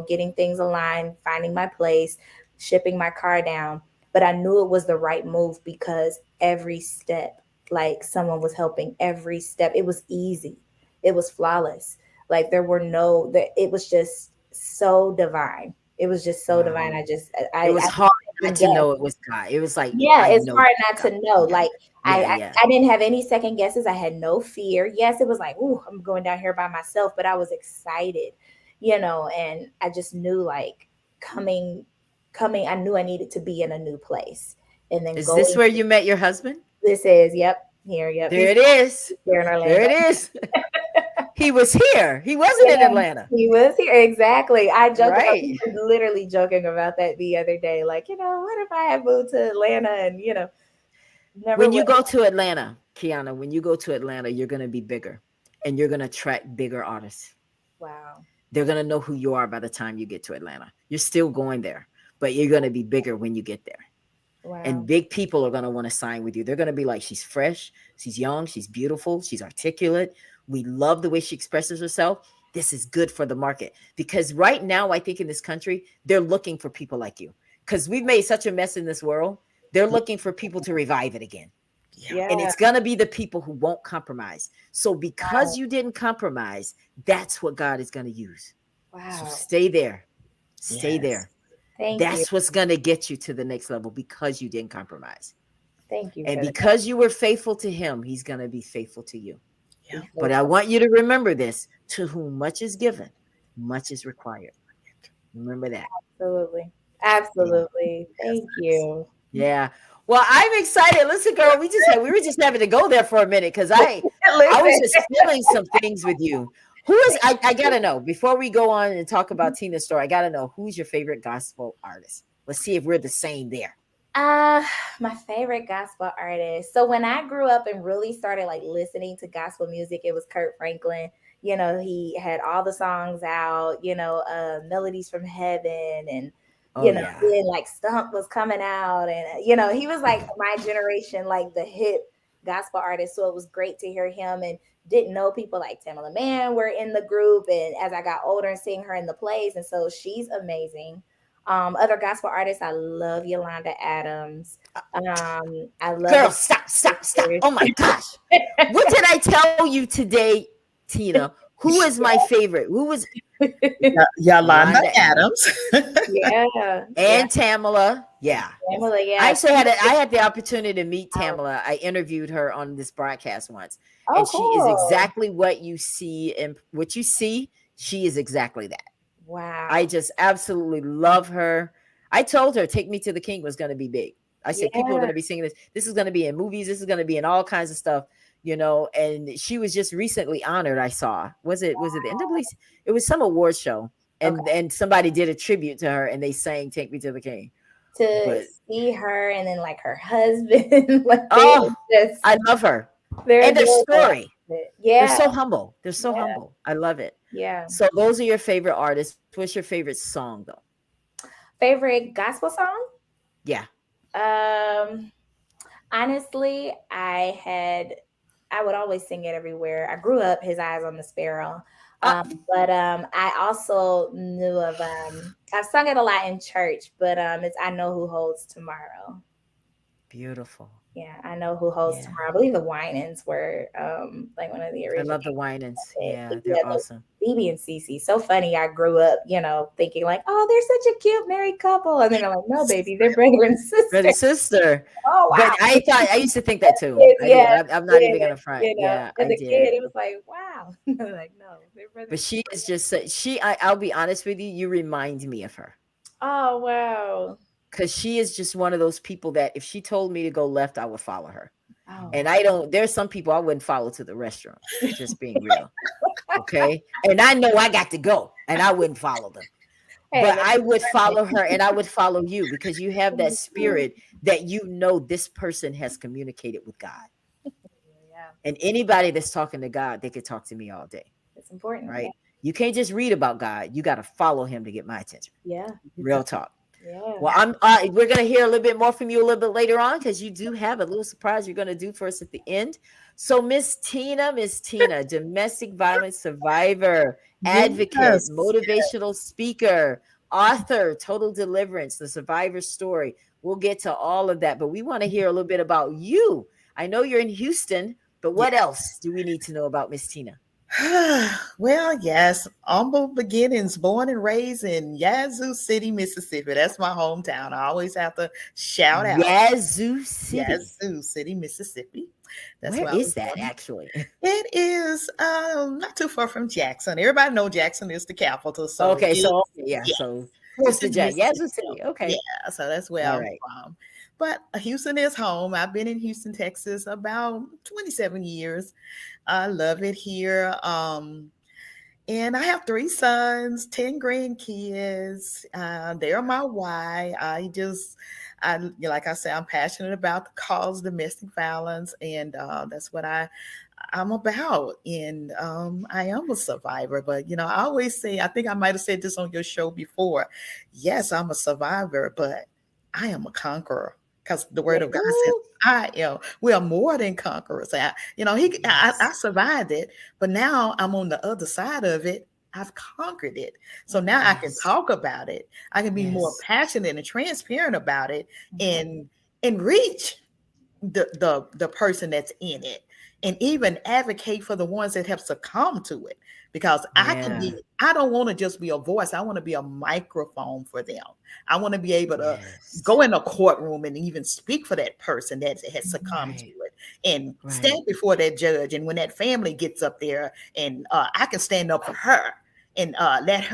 getting things aligned, finding my place, shipping my car down. But I knew it was the right move because every step, like someone was helping every step. It was easy. It was flawless. Like there were no that it was just so divine. It was just so divine. Wow. I just It I was hard not didn't to guess. know it was God. It was like, Yeah, I it's know hard this is not God. to know. Yeah. Like I, Yeah. I Yeah. I didn't have any second guesses. I had no fear. Yes, it was like, ooh, I'm going down here by myself, but I was excited, and I just knew like coming I knew I needed to be in a new place. And then Is this going where you met your husband? this is yep, here, yep. There it is. Here in There Orlando. it is. He was here. He wasn't in Yeah, Atlanta. he was here. Exactly. I joked about Right. we were literally joking about that the other day. Like, what if I had moved to Atlanta and, never When would you go to Atlanta, Qiana, when you go to Atlanta, you're going to be bigger and you're going to attract bigger artists. wow. They're going to know who you are by the time you get to Atlanta. You're still going there, but you're going to be bigger when you get there. And Wow. big people are going to want to sign with you. They're going to be like, she's fresh, she's young, she's beautiful, she's articulate. We love the way she expresses herself. This is good for the market. Because right now, I think in this country, they're looking for people like you. Because we've made such a mess in this world. They're looking for people to revive it again. Yeah. Yeah. And it's going to be the people who won't compromise. So because Wow. you didn't compromise, that's what God is going to use. So Wow. stay there. Stay Yes. there. Thank you. That's what's going to get you to the next level because you didn't compromise. Thank you And for that. because you were faithful to him, he's going to be faithful to you. Yeah. Be But I faithful. want you to remember this, to whom much is given, much is required. Remember that. Absolutely. Yeah. Absolutely. Yes. Thank you. Yeah. Well, I'm excited. Listen, girl, we were just having to go there for a minute because I was Listen. just feeling some things with you. Who is I gotta know before we go on and talk about Tina's story, I gotta know who's your favorite gospel artist. Let's see if we're the same there. Uh, my favorite gospel artist. So when I grew up and really started like listening to gospel music, it was Kurt Franklin. He had all the songs out, Melodies from Heaven, and Oh yeah. then like Stump was coming out, and he was like my generation, like the hip gospel artist. So it was great to hear him, and didn't know people like Tamala Mann were in the group. And as I got older and seeing her in the plays, and so she's amazing. Other gospel artists, I love Yolanda Adams. I love Girl, the stop, stop, stop. sisters. Oh my gosh. What did I tell you today, Tina? Who is my favorite? Who was Yolanda Yolanda Adams Adams. Yeah, yeah, and Tamala? Yeah. Pamela, I yeah. actually I had the opportunity to meet Wow. Tamala. I interviewed her on this broadcast once, Oh, and she is cool. exactly what you see and what you see. She is exactly that. I Wow. just absolutely love her. I told her "Take Me to the King" was going to be big. I said people are going Yeah. to be singing this. This is going to be in movies. This is going to be in all kinds of stuff. And she was just recently honored. I saw was it the NAACP? It was some award show, Okay. and somebody did a tribute to her, and they sang "Take Me to the King." To But see her and then like her husband, like they oh, just I love her they're and their adorable. story. They're Yeah, so humble. They're so yeah, humble. I love it. yeah. So those are your favorite artists. What's your favorite song though? Favorite gospel song? Yeah. Um, honestly, I had I would always sing it everywhere. I grew up His Eyes on the Sparrow. Ah, But I also knew of I've sung it a lot in church, but it's I Know Who Holds Tomorrow. beautiful. Yeah, I Know Who Holds Yeah. Tomorrow. I believe the Winans were like one of the I original. love the Winans. But Yeah, yeah, they're the awesome. BB and Cece. So funny. I grew up, thinking like, oh, they're such a cute married couple, and then I'm like, no, baby, they're brother and Brother, sister. sister. Oh But wow. I used to think that too. Kids, I did. yeah, I'm not even yeah, gonna front. Yeah, as I a kid, did. it was like, wow. Like, no, they're brother But and she sister. is just I'll be honest with you, you remind me of her. Oh wow. Because she is just one of those people that if she told me to go left, I would follow her. Oh And wow. I don't, there's some people I wouldn't follow to the restaurant, just being real. Okay. And I know I got to go and I wouldn't follow them. Hey, But that's I would funny. follow her and I would follow you because you have that spirit that you know this person has communicated with God. Yeah, And anybody that's talking to God, they could talk to me all day. it's important. Yeah, Right. You can't just read about God. You got to follow him to get my attention. yeah, Real talk. yeah. Well, we're going to hear a little bit more from you a little bit later on because you do have a little surprise you're going to do for us at the end. So, Miss Tina, domestic violence survivor, advocate, Yes. motivational speaker, author, Total Deliverance, the survivor story. We'll get to all of that, but we want to hear a little bit about you. I know you're in Houston, but what else do we need to know about Miss Tina? Well, yes, humble beginnings, born and raised in Yazoo City, Mississippi. That's my hometown. I always have to shout out Yazoo City. Yazoo City, Mississippi. That's Where where I was is that born. actually? It is not too far from Jackson. Everybody know Jackson is the capital, so Okay, you so yeah, yeah, so close it's to in Jack, Mississippi. Yazoo City. Yeah, Okay, so that's where all I'm right. from. But Houston is home. I've been in Houston, Texas about 27 years. I love it here. And I have three sons, 10 grandkids. They're my why. Like I said, I'm passionate about the cause of domestic violence, and that's what I'm about. And I am a survivor, but I always say, I think I might have said this on your show before. Yes, I'm a survivor, but I am a conqueror because the Yeah. word of God says, Ooh, we are more than conquerors. I yes, survived it, but now I'm on the other side of it. I've conquered it. So now I can yes, talk about it. I can be more yes, passionate and transparent about it Mhm. and reach the person that's in it and even advocate for the ones that have succumbed to it because yeah, I don't want to just be a voice. I want to be a microphone for them. I want to be able to yes, go in a courtroom and even speak for that person that has succumbed to right, it and right, stand before that judge, and when that family gets up there and I can stand up for her and let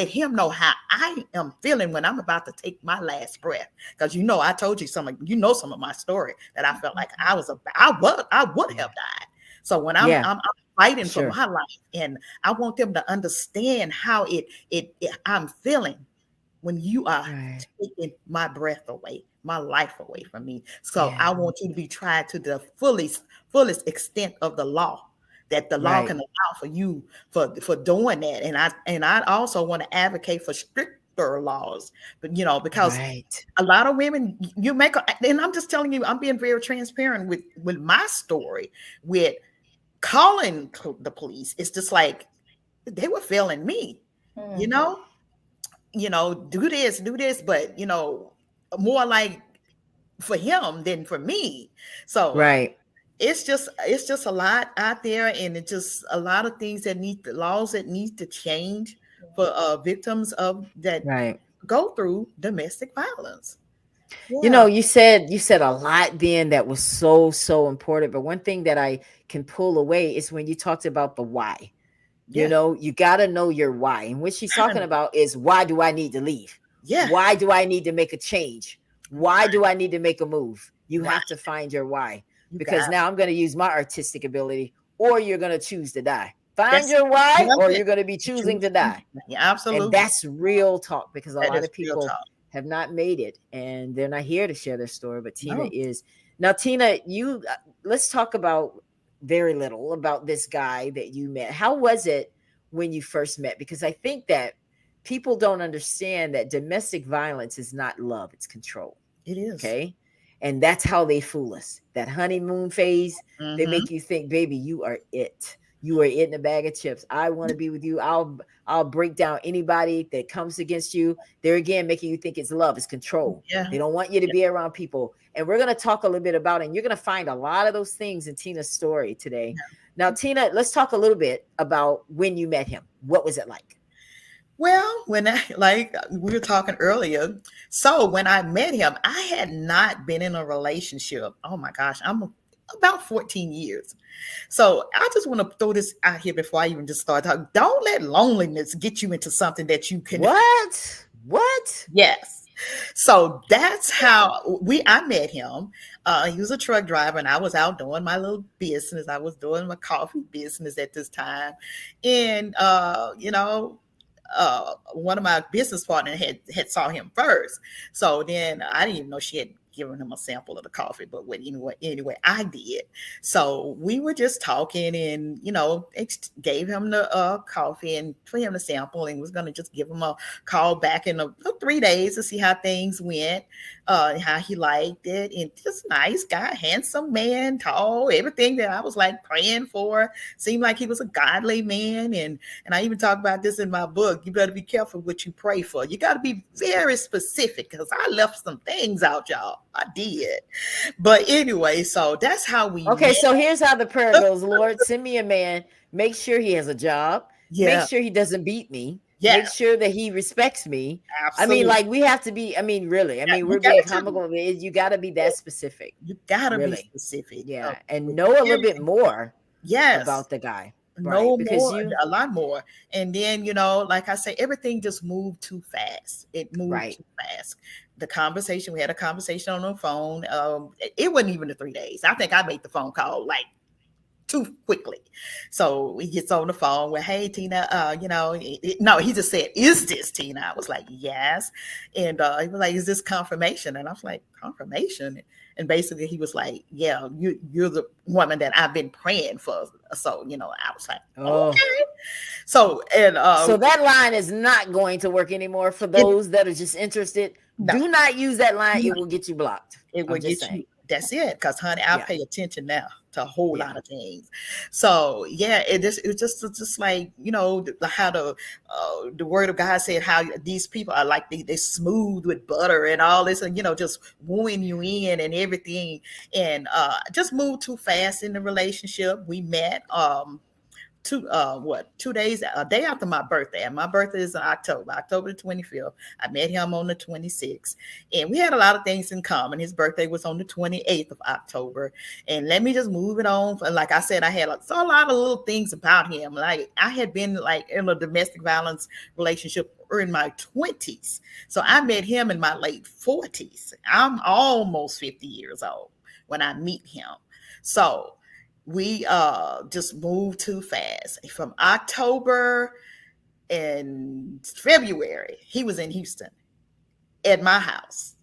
him know how I am feeling when I'm about to take my last breath. Because I told you some of my story that I felt like I would yeah, have died. So when I'm yeah, I'm, I'm fighting for sure, my life, and I want them to understand how it I'm feeling when you are right, taking my breath away, my life away from me. So yeah, I want you to be tried to the fullest extent of the law that the law right, can allow for you for doing that. And I also want to advocate for stricter laws, but because right, a lot of women and I'm just telling you, I'm being very transparent with my story with calling the police. It's just like they were failing me, you Mm. know do this, but more like for him than for me. So right, it's just a lot out there, and it's just a lot of things that need the laws that need to change for victims of that right. go through domestic violence. You Yeah, know, you said a lot then that was so important. But one thing that I can pull away is when you talked about the why. yeah, You got to know your why. And what she's talking about is why do I need to leave? yeah, Why do I need to make a change? Why do I need to make a move? You right. have to find your why. You Because got now I'm going to use my artistic ability, or you're going to choose to die. Find that's your why, that's or it. you're going to be You choosing choose to to. die. Yeah, And absolutely. that's real talk because a That lot is of real people talk. have not made it and they're not here to share their story. But Tina No. is. Now, Tina, let's talk about very little about this guy that you met. How was it when you first met? Because I think that people don't understand that domestic violence is not love, it's control. It is. Okay. And that's how they fool us. That honeymoon phase, they Mm-hmm. make you think, baby, you are it. You are it in a bag of chips. I want to be with you. I'll break down anybody that comes against you. They're again making you think it's love, it's control. Yeah. They don't want you to Yeah. be around people. And we're going to talk a little bit about it. And you're going to find a lot of those things in Tina's story today. Now, Tina, let's talk a little bit about when you met him. What was it like? Well, when I, like we were talking earlier, so when I met him, I had not been in a relationship. Oh my gosh, I'm about 14 years. So I just want to throw this out here before I even just start talking. Don't let loneliness get you into something that you can. What? Yes. So that's how I met him. He was a truck driver, and I was out doing my little business. I was doing my coffee business at this time, and one of my business partners had saw him first. So then I didn't even know she had given him a sample of the coffee, but anyway, I did. So we were just talking, and gave him the coffee and for him to sample, and was going to just give him a call back in 3 days to see how things went, how he liked it. And just nice guy, handsome man, tall, everything that I was like praying for. Seemed like he was a godly man. And I even talk about this in my book. You better be careful what you pray for. You got to be very specific, because I left some things out, y'all. I did. But anyway, so that's how we met. So here's how the prayer goes. Lord, send me a man. Make sure he has a job. Yeah. Make sure he doesn't beat me. Yeah. Make sure that he respects me. Absolutely. I mean, like, we have to be, really. We're being comical. You got to be that specific. You got to really be specific. Yeah. And know a little bit more about the guy. No, right? more, a lot more. And then, like I say, everything just moved too fast. It moved too fast. We had a conversation on the phone. It wasn't even the 3 days. I think I made the phone call like too quickly. So he gets on the phone with, hey, Tina, no, he just said, is this Tina? I was like, yes. And he was like, is this confirmation? And I was like, confirmation? And basically he was like, yeah, you're the woman that I've been praying for. So, I was like, okay. So, and so that line is not going to work anymore for those that are just interested. No. Do not use that line. No. It will get you blocked. It will get you. That's it. Because, honey, I pay attention now to a whole lot of things. So, yeah, it's just like, how the word of God said, how these people are like, they smooth with butter and all this, and, just wooing you in and everything. And just moved too fast in the relationship. We met 2 days, a day after my birthday. And my birthday is in October the 25th. I met him on the 26th, and we had a lot of things in common. His birthday was on the 28th of October. And let me just move it on. Like I said, I had a lot of little things about him. Like, I had been like in a domestic violence relationship in my 20s. So I met him in my late 40s. I'm almost 50 years old when I meet him. So we just moved too fast. From October and February, he was in Houston at my house.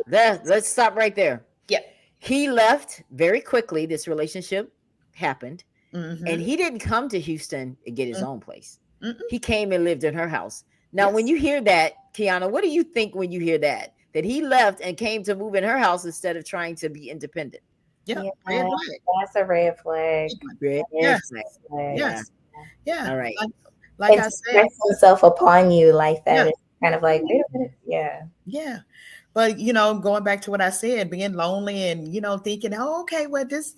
Let's stop right there. Yeah. He left very quickly. This relationship happened. Mm-hmm. And he didn't come to Houston to get his own place. Mm-hmm. He came and lived in her house. Now, when you hear that, Qiana, what do you think when you hear that? That he left and came to move in her house instead of trying to be independent? Yeah, red flag. That's a red flag. Red flag. Yes. Yeah. All right. Like I said, himself upon you like that. It's kind of like, wait a minute. Yeah. Yeah. But, going back to what I said, being lonely and, thinking, this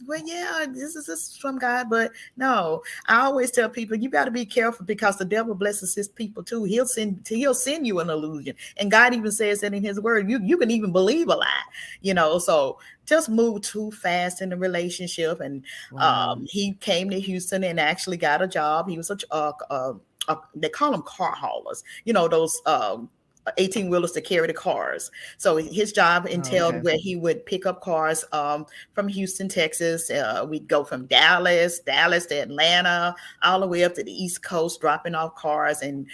is from God. But no, I always tell people, you got to be careful, because the devil blesses his people too. He'll send you an illusion. And God even says that in his word. You can even believe a lie, so just moved too fast in the relationship. And he came to Houston and actually got a job. He was they call them car haulers, those 18-wheelers to carry the cars. So his job entailed where he would pick up cars from Houston, Texas. We'd go from Dallas to Atlanta, all the way up to the East Coast, dropping off cars and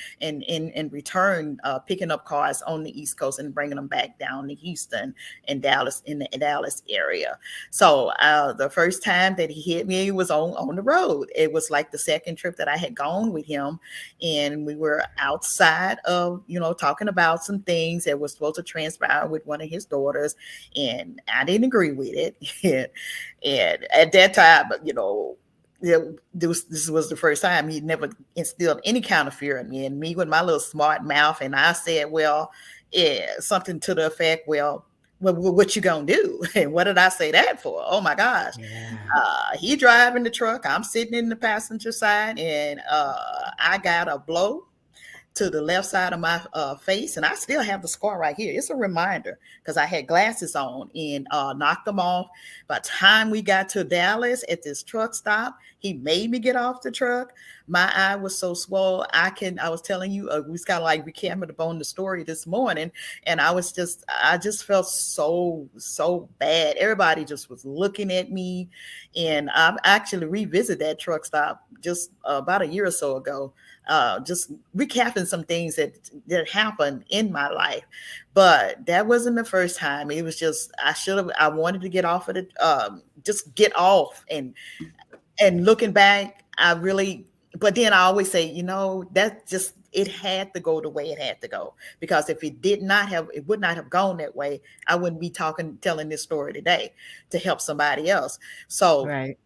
return picking up cars on the East Coast and bringing them back down to Houston and Dallas, in the Dallas area. So the first time that he hit me was on the road. It was like the second trip that I had gone with him, and we were outside of talking about about some things that were supposed to transpire with one of his daughters, and I didn't agree with it. And at that time, this was the first time he never instilled any kind of fear in me. And me with my little smart mouth, and I said, well, yeah, something to the effect, well, what you gonna do? And what did I say that for? Oh my gosh. Yeah. He driving the truck, I'm sitting in the passenger side, and I got a blow to the left side of my face, and I still have the scar right here. It's a reminder because I had glasses on and knocked them off. By the time we got to Dallas at this truck stop, he made me get off the truck. My eye was so swollen. I was telling you, we was kind of like recapping on the story this morning, and I just felt so bad. Everybody just was looking at me, and I actually revisited that truck stop just about a year or so ago. Just recapping some things that happened in my life, but that wasn't the first time. It was just I wanted to get off of it, just get off, and looking back, but then I always say, that just it had to go the way it had to go, because if it would not have gone that way, I wouldn't be telling this story today to help somebody else. So Right.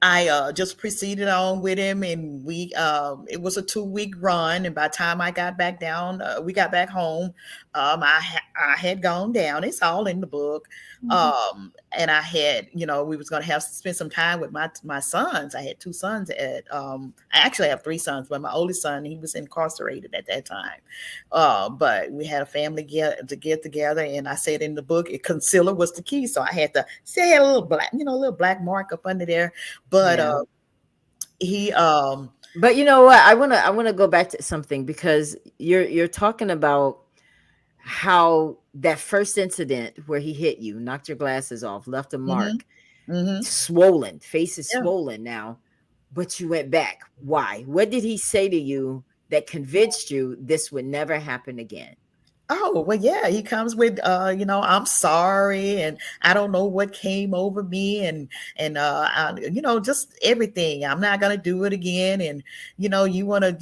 I just proceeded on with him, and it was a 2-week run. And by the time I got back down, we got back home. I had gone down. It's all in the book. And I had, we was going to spend some time with my sons. I had 2 sons I actually have 3 sons, but my oldest son, he was incarcerated at that time. But we had a family get together, and I said in the book, concealer was the key. So I had to say, I had a little black mark up under there. But but you know what? I wanna go back to something, because you're talking about how that first incident where he hit you, knocked your glasses off, left a mark, swollen, face is swollen now, but you went back. Why? What did he say to you that convinced you this would never happen again? Oh, well, yeah, he comes with, I'm sorry, and I don't know what came over me, and just everything. I'm not going to do it again. And, you want to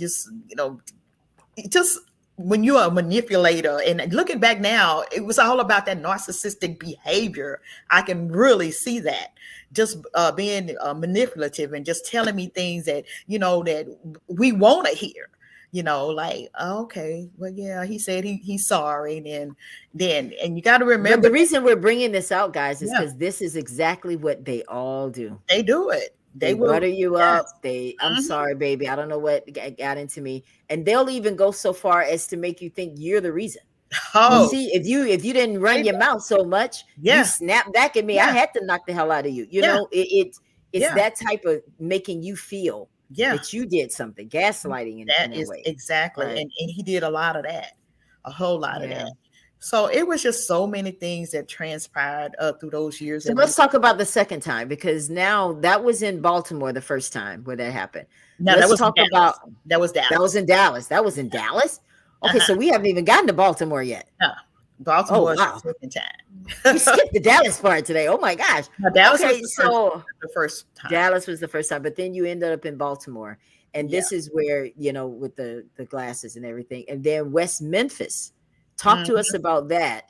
just when you're a manipulator, and looking back now, it was all about that narcissistic behavior. I can really see that, just being manipulative and just telling me things that, that we want to hear. Like, okay, well, yeah, he said he's sorry. And you got to remember, but the reason we're bringing this out, guys, is because this is exactly what they all do. They do it. They butter you up. I'm sorry, baby, I don't know what got into me. And they'll even go so far as to make you think you're the reason. Oh, see, if you didn't run your mouth so much, you snap back at me. I had to knock the hell out of you. It's that type of making you feel that you did something, gaslighting. That is way. Exactly. Right. And he did a lot of that, a whole lot of that. So it was just so many things that transpired through those years. So let's talk about the second time, because now that was in Baltimore the first time where that happened. No, let's that was talk Dallas. about that was Dallas. That was in Dallas. That was in Dallas. Okay, so we haven't even gotten to Baltimore yet. No, Baltimore was the second time. We skipped the Dallas part today. Oh my gosh. No, Dallas was the first time. Dallas was the first time, but then you ended up in Baltimore. And this is where, with the glasses and everything. And then West Memphis. Talk to us about that,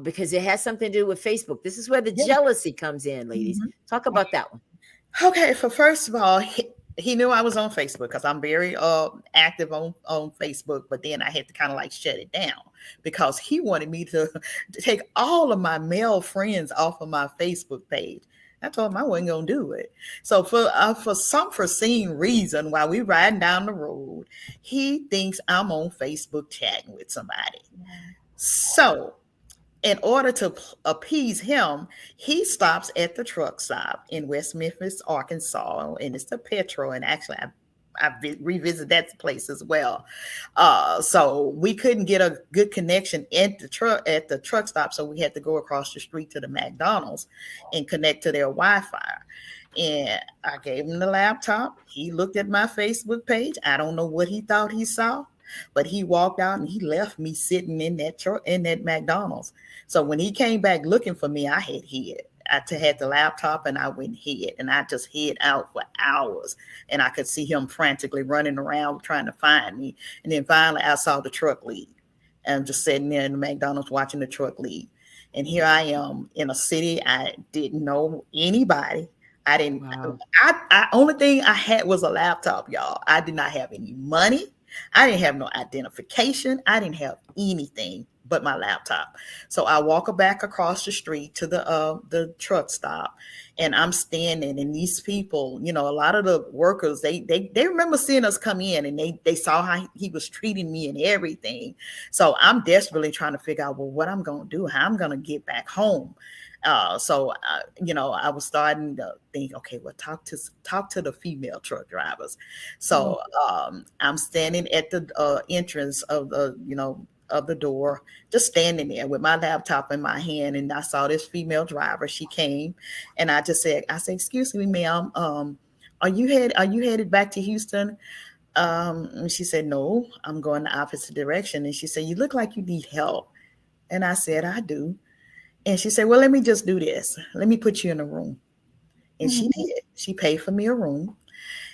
because it has something to do with Facebook. This is where the jealousy comes in, ladies. Talk about that one. Okay, first of all, he knew I was on Facebook, because I'm very active on Facebook, but then I had to kind of like shut it down, because he wanted me to take all of my male friends off of my Facebook page. I told him I wasn't going to do it. So for some foreseen reason, while we riding down the road, he thinks I'm on Facebook chatting with somebody. So in order to appease him, he stops at the truck stop in West Memphis, Arkansas, and it's the Petro. And actually, I revisit that place as well. So we couldn't get a good connection at the truck stop. So we had to go across the street to the McDonald's and connect to their Wi-Fi. And I gave him the laptop. He looked at my Facebook page. I don't know what he thought he saw, but he walked out and he left me sitting in that truck, in that McDonald's. So when he came back looking for me, I had hid. I had the laptop and I went and hid, and I just hid out for hours, and I could see him frantically running around trying to find me. And then finally I saw the truck leave. and I'm just sitting there in the McDonald's watching the truck leave. And here I am in a city I didn't know anybody. I didn't. Wow. I only thing I had was a laptop, y'all. I did not have any money. I didn't have no identification. I didn't have anything but my laptop. So I walk back across the street to the truck stop, and I'm standing. And these people, you know, a lot of the workers, they remember seeing us come in, and they saw how he was treating me and everything. So I'm desperately trying to figure out, well, what I'm gonna do, how I'm gonna get back home. You know, I was starting to think, okay, well, talk to the female truck drivers. So I'm standing at the entrance of the, you know, of the door, just standing there with my laptop in my hand, and I saw this female driver. She came, and I said, "Excuse me, ma'am, are you headed back to Houston?" And she said, "No, I'm going the opposite direction." And she said, "You look like you need help." And I said, "I do." And she said, "Well, let me just do this. Let me put you in a room." And she did. She paid for me a room.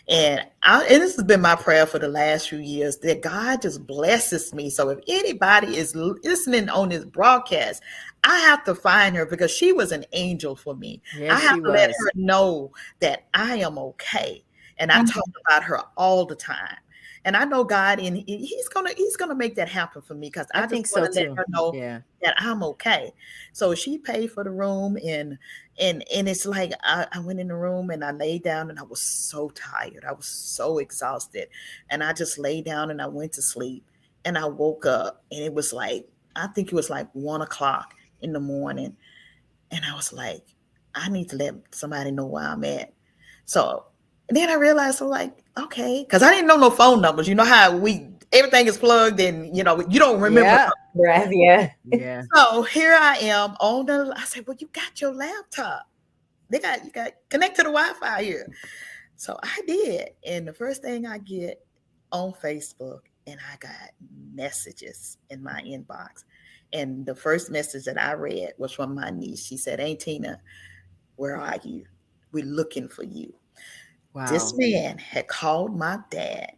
And this has been my prayer for the last few years, that God just blesses me. So if anybody is listening on this broadcast, I have to find her, because she was an angel for me. I Yes, have she to let was. her know that I am okay. And I talk about her all the time. And I know God, and He's gonna make that happen for me, because I I just think so want to let too. her know Yeah. that I'm okay. So she paid for the room, and it's like I went in the room and I laid down, and I was so tired. I was so exhausted. And I just laid down and I went to sleep. And I woke up, and it was like, I think it was like 1 o'clock in the morning. And I was like, I need to let somebody know where I'm at. So then I realized, I'm like, okay, because I didn't know no phone numbers. You know how everything is plugged, and you know, you don't remember. Yeah. Right, yeah. Yeah. So here I am on I said, well, you got your laptop. You got connect to the Wi-Fi here. So I did. And the first thing I get on Facebook, and I got messages in my inbox. And the first message that I read was from my niece. She said, "Hey, Tina, where are you? We're looking for you." This Wow. man had called my dad,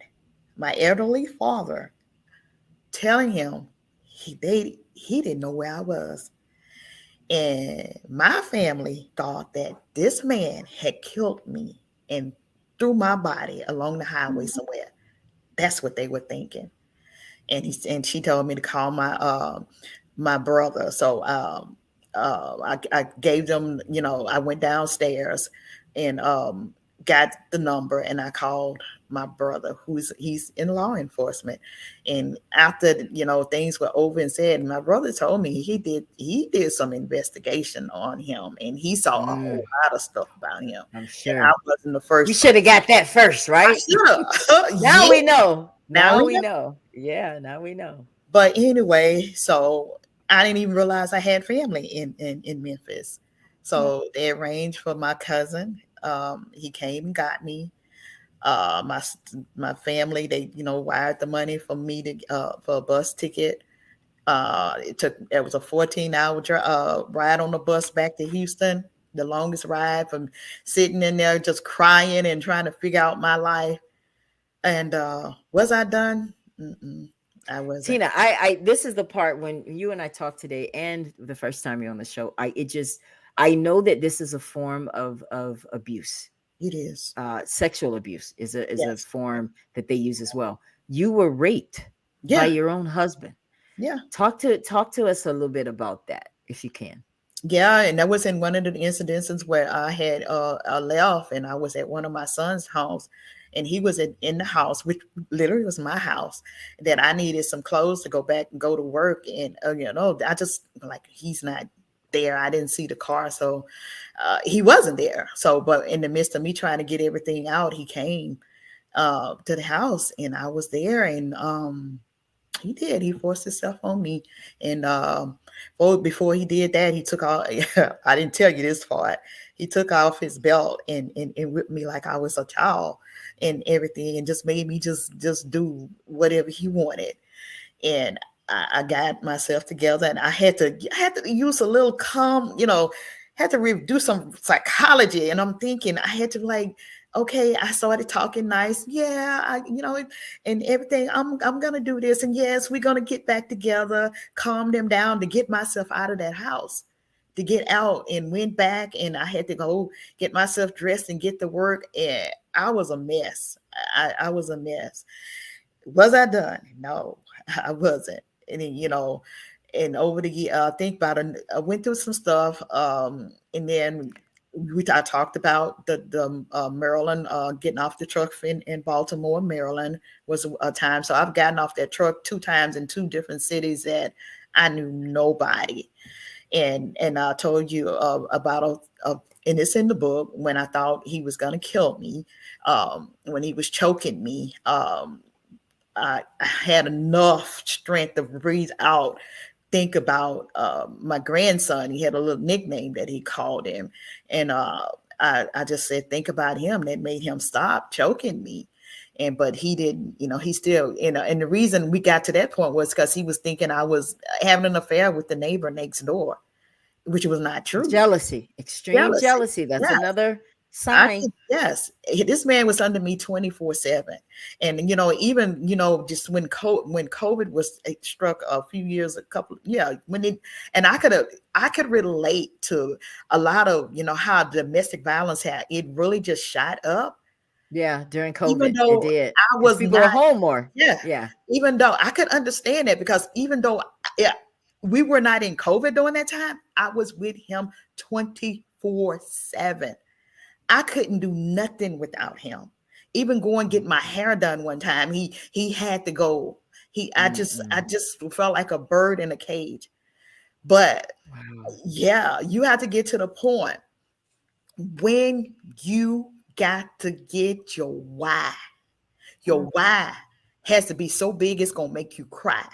my elderly father, telling him he didn't know where I was. And my family thought that this man had killed me and threw my body along the highway somewhere. That's what they were thinking. And she told me to call my brother. So I gave them, you know, I went downstairs and got the number, and I called my brother, he's in law enforcement. And after, you know, things were over and said, my brother told me he did some investigation on him, and he saw a whole lot of stuff about him. I'm And I sure. wasn't the You first should have got that first, I right? should have. Now Yeah. we know. Now Now we we know. know. Yeah, now we know. But anyway, so I didn't even realize I had family in Memphis. So they arranged for my cousin. He came and got me. My family, they, you know, wired the money for me to for a bus ticket. It was a 14-hour ride on the bus back to Houston, the longest ride, from sitting in there just crying and trying to figure out my life. And was I done? Mm-mm, I wasn't. Tina, I this is the part when you and I talked today, and the first time you're on the show, I know that this is a form of abuse. It is. Sexual abuse is a Yes. form that they use as well. You were raped by Yeah. your own husband. Yeah. Talk to us a little bit about that, if you can. Yeah. And that was in one of the incidences where I had a layoff, and I was at one of my son's house, and he was in the house, which literally was my house, that I needed some clothes to go back and go to work. And, you know, I just like, he's not there. I didn't see the car. So he wasn't there. So, but in the midst of me trying to get everything out, he came to the house, and I was there. And he forced himself on me. And before he did that, he took off. I didn't tell you this part. He took off his belt and whipped me like I was a child and everything, and just made me just do whatever he wanted. And I got myself together, and I had to use a little calm, you know, had to do some psychology. And I'm thinking I had to, like, okay, I started talking nice. Yeah, and everything. I'm gonna do this, and yes, we're gonna get back together, calm them down to get myself out of that house, to get out, and went back, and I had to go get myself dressed and get to work, and I was a mess. I was a mess. Was I done? No, I wasn't. And then, and over the year, think about it. I went through some stuff, and then I talked about the Maryland, getting off the truck in Baltimore, Maryland was a time. So I've gotten off that truck 2 times in 2 different cities that I knew nobody. And I told you about and it's in the book, when I thought he was going to kill me, when he was choking me. I had enough strength to breathe out, think about my grandson. He had a little nickname that he called him. And I just said, think about him. That made him stop choking me. But he didn't, he still, and the reason we got to that point was because he was thinking I was having an affair with the neighbor next door, which was not true. Jealousy, extreme Jealousy. jealousy. That's Yes. another sign. Yes, this man was under me 24/7. And, even, just when COVID was struck a few years, and I could relate to a lot of, how domestic violence it really just shot up. Yeah, during Even COVID, though it did. I 'Cause was people were not, home more. yeah, Yeah. even though I could understand that, because even though, yeah, we were not in COVID during that time, I was with him 24/7. I couldn't do nothing without him. Even going get my hair done one time, he had to go. I just felt like a bird in a cage. But Wow. yeah, you have to get to the point when you got to get your why. Your why has to be so big it's gonna make you cry.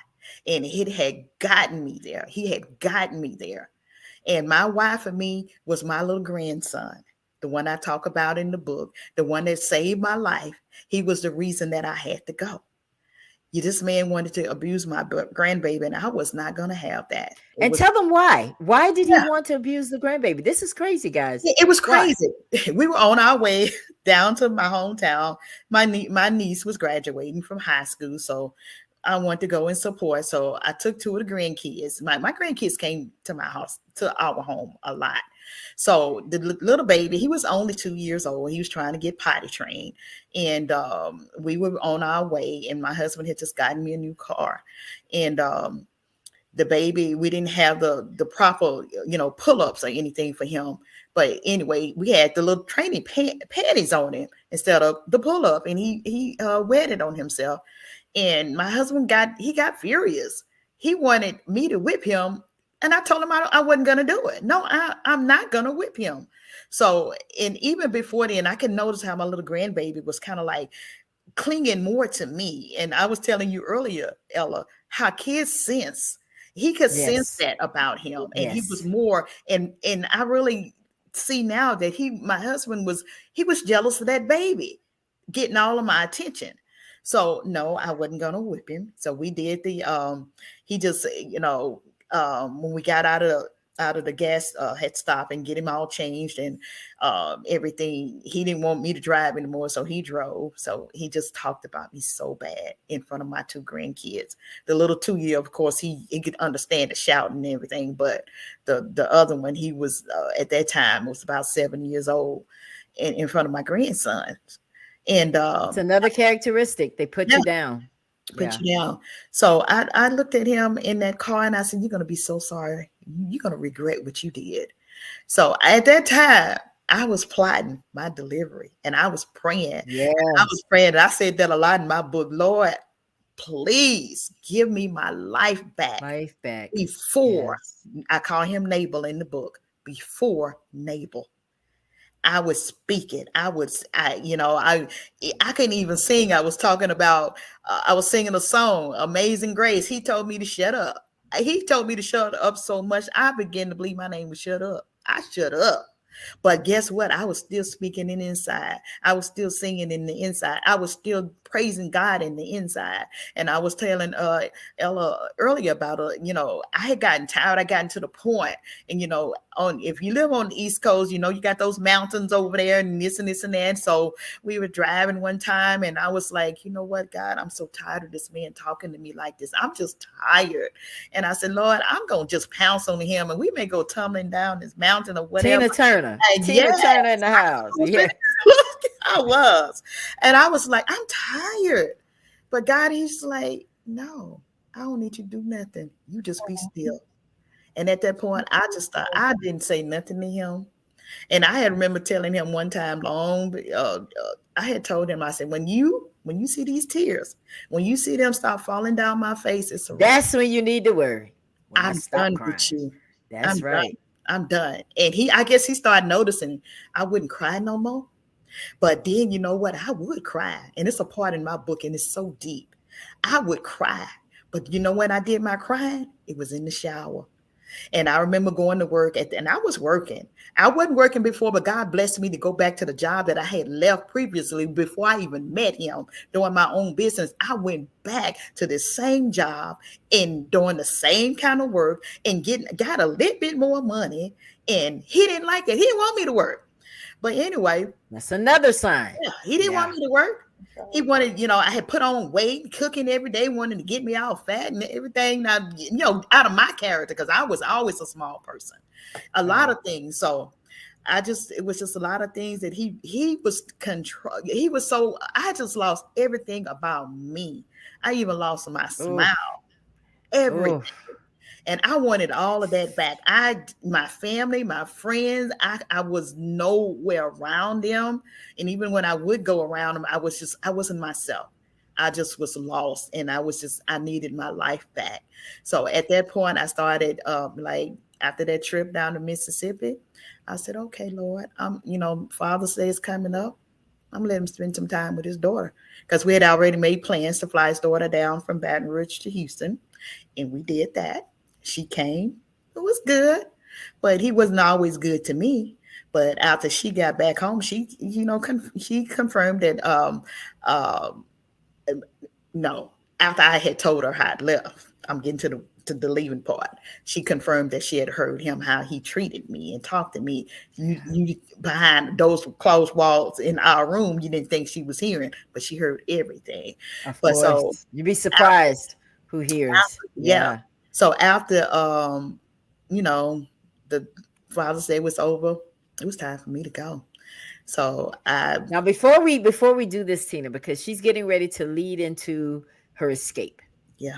And it had gotten me there. He had gotten me there. And my why for me was my little grandson, the one I talk about in the book, the one that saved my life. He was the reason that I had to go. This man wanted to abuse my grandbaby, and I was not going to have that. And tell them why. Why did he Yeah. want to abuse the grandbaby? This is crazy, guys. It was Why? crazy. We were on our way down to my hometown. My niece was graduating from high school, so I wanted to go and support. So I took 2 of the grandkids. My grandkids came to my house, to our home a lot. So the little baby, he was only 2 years old. He was trying to get potty trained. And we were on our way, and my husband had just gotten me a new car. And the baby, we didn't have the proper, pull-ups or anything for him. But anyway, we had the little training panties on him instead of the pull-up, and he wetted on himself. And my husband got furious. He wanted me to whip him. And I told him I wasn't going to do it. No, I'm not going to whip him. So, and even before then, I could notice how my little grandbaby was kind of like clinging more to me. And I was telling you earlier, Ella, how kids sense. He could sense that about him. And he was more, and I really see now that my husband was jealous of that baby getting all of my attention. So no, I wasn't going to whip him. So we did he just, when we got out of the gas head stop and get him all changed and everything, he didn't want me to drive anymore, so he drove. So he just talked about me so bad in front of my 2 grandkids. The little 2-year, of course, he could understand the shouting and everything, but the other one, he was at that time was about 7 years old, in front of my grandson. And it's another characteristic. They put you down. Put you down. So I looked at him in that car and I said, "You're going to be so sorry. You're going to regret what you did." So at that time, I was plotting my delivery and I was praying. Yeah. I was praying. And I said that a lot in my book. Lord, please give me my life back. Before, I call him Nabal in the book, before Nabal. I would speak it. I couldn't even sing. I was talking about, I was singing a song, Amazing Grace. He told me to shut up. He told me to shut up so much, I began to believe my name was shut up. I shut up. But guess what? I was still speaking in the inside. I was still singing in the inside. I was still praising God in the inside. And I was telling Ella earlier about I had gotten tired. I gotten to the point, and on if you live on the East Coast, you got those mountains over there and this and this and that. So we were driving one time, and I was like, you know what, God, I'm so tired of this man talking to me like this. I'm just tired. And I said, Lord, I'm gonna just pounce on him, and we may go tumbling down this mountain or whatever. Tina Turner. And Tina yes, Turner in the house. Yeah. I was. And I was like, I'm tired. But God, he's like, no, I don't need you to do nothing. You just be still. And at that point, I just thought, I didn't say nothing to him. And I had remember telling him one time I had told him, I said, when you see these tears, when you see them start falling down my face, that's when you need to worry. I'm done with you. That's right. I'm done. And I guess he started noticing I wouldn't cry no more. But then, you know what? I would cry. And it's a part in my book, and it's so deep. I would cry. But you know when I did my crying? It was in the shower. And I remember going to work, and I was working. I wasn't working before, but God blessed me to go back to the job that I had left previously before I even met him, doing my own business. I went back to the same job and doing the same kind of work and got a little bit more money. And he didn't like it. He didn't want me to work. But anyway, that's another sign. Yeah, he didn't want me to work. He wanted, I had put on weight, cooking every day, wanted to get me all fat and everything. Now, out of my character, because I was always a small person, a lot of things. So it was just a lot of things that he was control. He was so, I just lost everything about me. I even lost my smile, everything. And I wanted all of that back. My family, my friends, I was nowhere around them. And even when I would go around them, I wasn't myself. I just was lost, and I needed my life back. So at that point, I started after that trip down to Mississippi, I said, okay, Lord, Father's Day is coming up. I'm letting him spend some time with his daughter, because we had already made plans to fly his daughter down from Baton Rouge to Houston. And we did that. She came. It was good, but he wasn't always good to me. But after she got back home, she confirmed that no, after I had told her how I'd left, I'm getting to the leaving part. She confirmed that she had heard him, how he treated me and talked to me. You behind those closed walls in our room, you didn't think she was hearing, but she heard everything. But so you'd be surprised who hears. Yeah. So after the Father's Day was over, it was time for me to go. So now before we do this, Tina, because she's getting ready to lead into her escape. Yeah.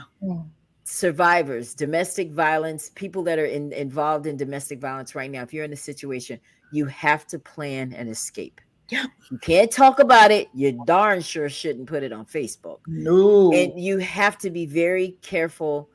Survivors, domestic violence, people that are involved in domestic violence right now. If you're in a situation, you have to plan an escape. Yeah. You can't talk about it. You darn sure shouldn't put it on Facebook. No. And you have to be very careful.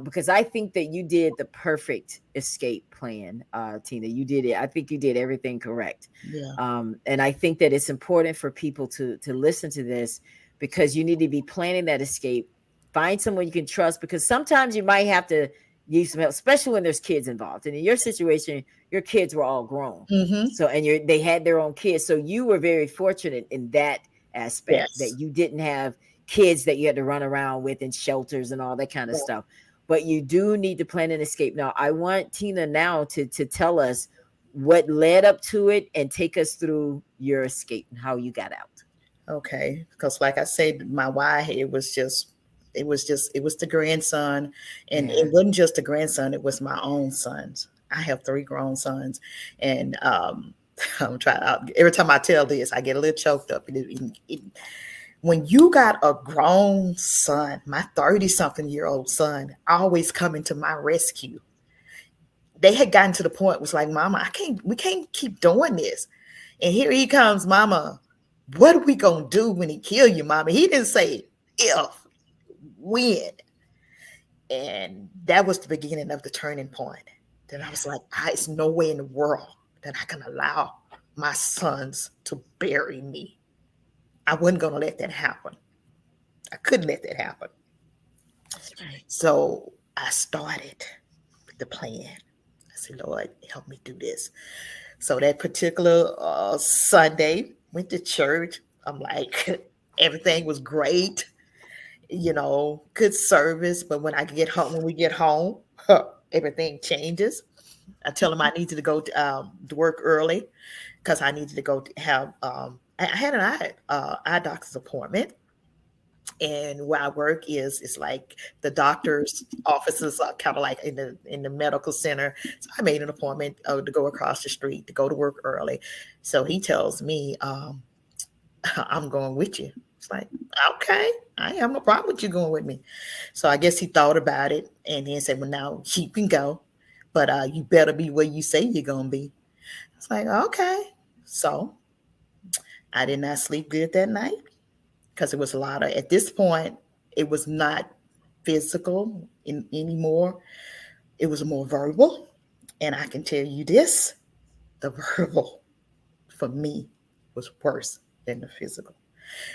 Because I think that you did the perfect escape plan, Tina. You did it. I think you did everything correct. Yeah. And I think that it's important for people to listen to this, because you need to be planning that escape. Find someone you can trust, because sometimes you might have to use some help, especially when there's kids involved. And in your situation, your kids were all grown. Mm-hmm. So, and they had their own kids. So you were very fortunate in that aspect, that you didn't have kids that you had to run around with in shelters and all that kind of stuff. But you do need to plan an escape. Now, I want Tina now to tell us what led up to it and take us through your escape and how you got out. Okay. Because like I said, my why, it was the grandson. And it wasn't just the grandson, it was my own sons. I have 3 grown sons. And I'm trying, every time I tell this, I get a little choked up. When you got a grown son, my 30-something-year-old son, always coming to my rescue, they had gotten to the point, it was like, Mama, we can't keep doing this. And here he comes, Mama, what are we going to do when he kill you, Mama? He didn't say if, when. And that was the beginning of the turning point. Then I was like, it's no way in the world that I can allow my sons to bury me. I wasn't going to let that happen. I couldn't let that happen. That's right. So I started with the plan. I said, Lord, help me do this. So that particular Sunday, went to church. I'm like, everything was great, good service. But when we get home, everything changes. I tell him I needed to go to work early because I needed to go to have. I had an eye doctor's appointment, and where I work is like the doctor's offices are kind of like in the medical center. So I made an appointment to go across the street to go to work early. So he tells me, I'm going with you. It's like, okay, I have no problem with you going with me. So I guess he thought about it and then said, well, now you can go, but you better be where you say you're going to be. It's like, okay. So I did not sleep good that night because it was a lot of, at this point, it was not physical anymore. It was more verbal. And I can tell you this, the verbal for me was worse than the physical.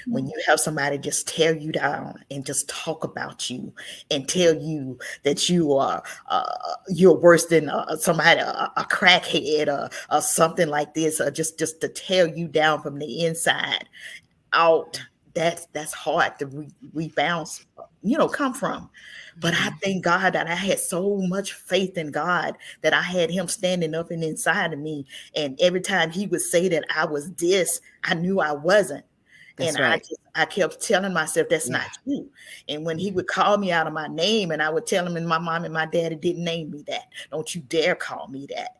When you have somebody just tear you down and just talk about you and tell you that you're worse than somebody, a crackhead or something like this, or just to tear you down from the inside out, that's hard to rebound, come from. But I thank God that I had so much faith in God that I had him standing up and inside of me. And every time he would say that I was this, I knew I wasn't. That's And right. I kept telling myself that's Yeah. not true. And when he would call me out of my name, and I would tell him, and my mom and my daddy didn't name me that. Don't you dare call me that.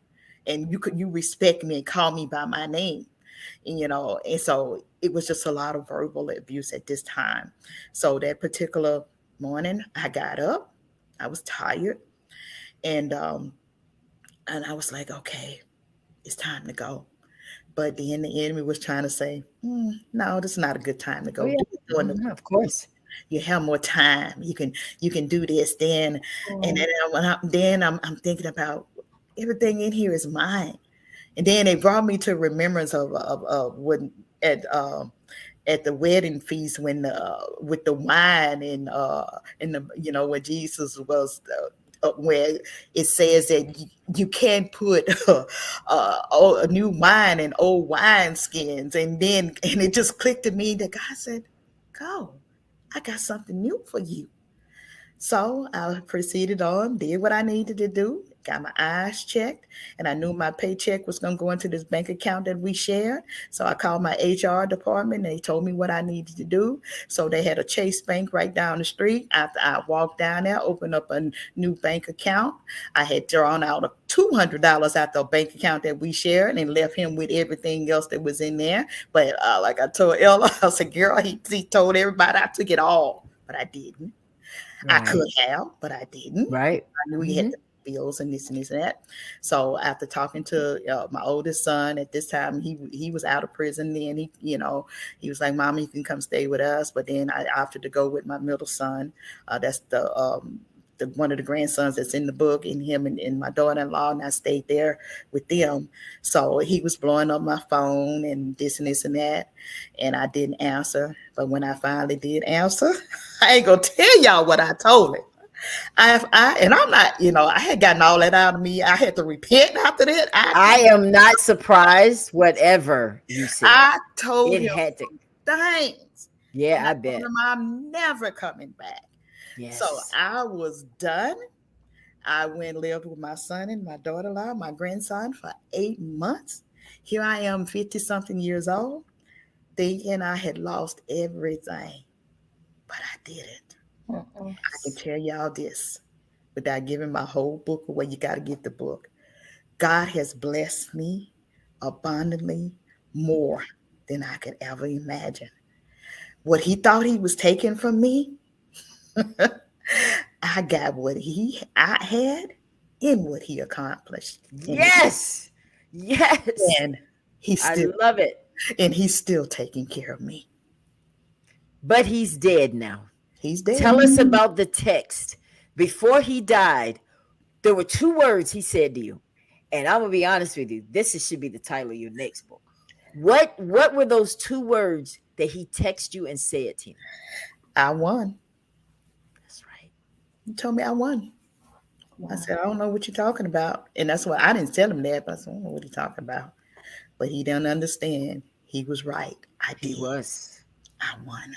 And you respect me and call me by my name. And so it was just a lot of verbal abuse at this time. So that particular morning, I got up. I was tired, and I was like, okay, it's time to go. But then the enemy was trying to say, no, this is not a good time to Oh go. yeah. Do it during the Mhm, week. of course. You have more time. You can do this then. And Mm. then I'm thinking about everything in here is mine. And then they brought me to remembrance of when at the wedding feast when with the wine and the where Jesus was where it says that you can't put a new wine in old wine skins, and it just clicked to me that God said, "Go, I got something new for you." So I proceeded on, did what I needed to do, got my eyes checked, and I knew my paycheck was going to go into this bank account that we shared. So I called my HR department. They told me what I needed to do. So they had a Chase Bank right down the street. After I walked down there, opened up a new bank account, I had drawn out $200 out the bank account that we shared and left him with everything else that was in there. But like I told Ella, I said, girl, he told everybody I took it all, but I didn't. I Right. could have, but I didn't. Right. I knew he had Hmm. the bills and this and this and that. So after talking to my oldest son at this time, he was out of prison. Then he was like, "Mama, you can come stay with us." But then I opted to go with my middle son. That's the one of the grandsons that's in the book, and him and my daughter-in-law, and I stayed there with them. So he was blowing up my phone and this and that, and I didn't answer. But when I finally did answer, I ain't gonna tell y'all what I told him. And I'm not, I had gotten all that out of me. I had to repent after that. I am not surprised. Whatever you said, I told it him had to. things, Yeah, and I I told bet. him I'm never coming back. So Yes. I was done. I went and lived with my son and my daughter-in-law, my grandson, for 8 months. Here I am, 50 something years old, thinking I had lost everything, but I didn't. Mm-mm. I can tell y'all this without giving my whole book away. You got to get the book. God has blessed me abundantly more than I could ever imagine. What he thought he was taking from me, I got what I had in what he accomplished. Yes. Yes. And he's I still love it. and he's still taking care of me. But he's dead now. He's dead. Tell us about the text. Before he died, there were two words he said to you. And I'm gonna be honest with you. Should be the title of your next book. What were those two words that he texted you and said to you? I won. That's right. He told me I won. I said, I don't know what you're talking about. And that's why I didn't tell him that, but I said, I don't know what he's talking about. But he didn't understand. He was right. I He did. was. I won.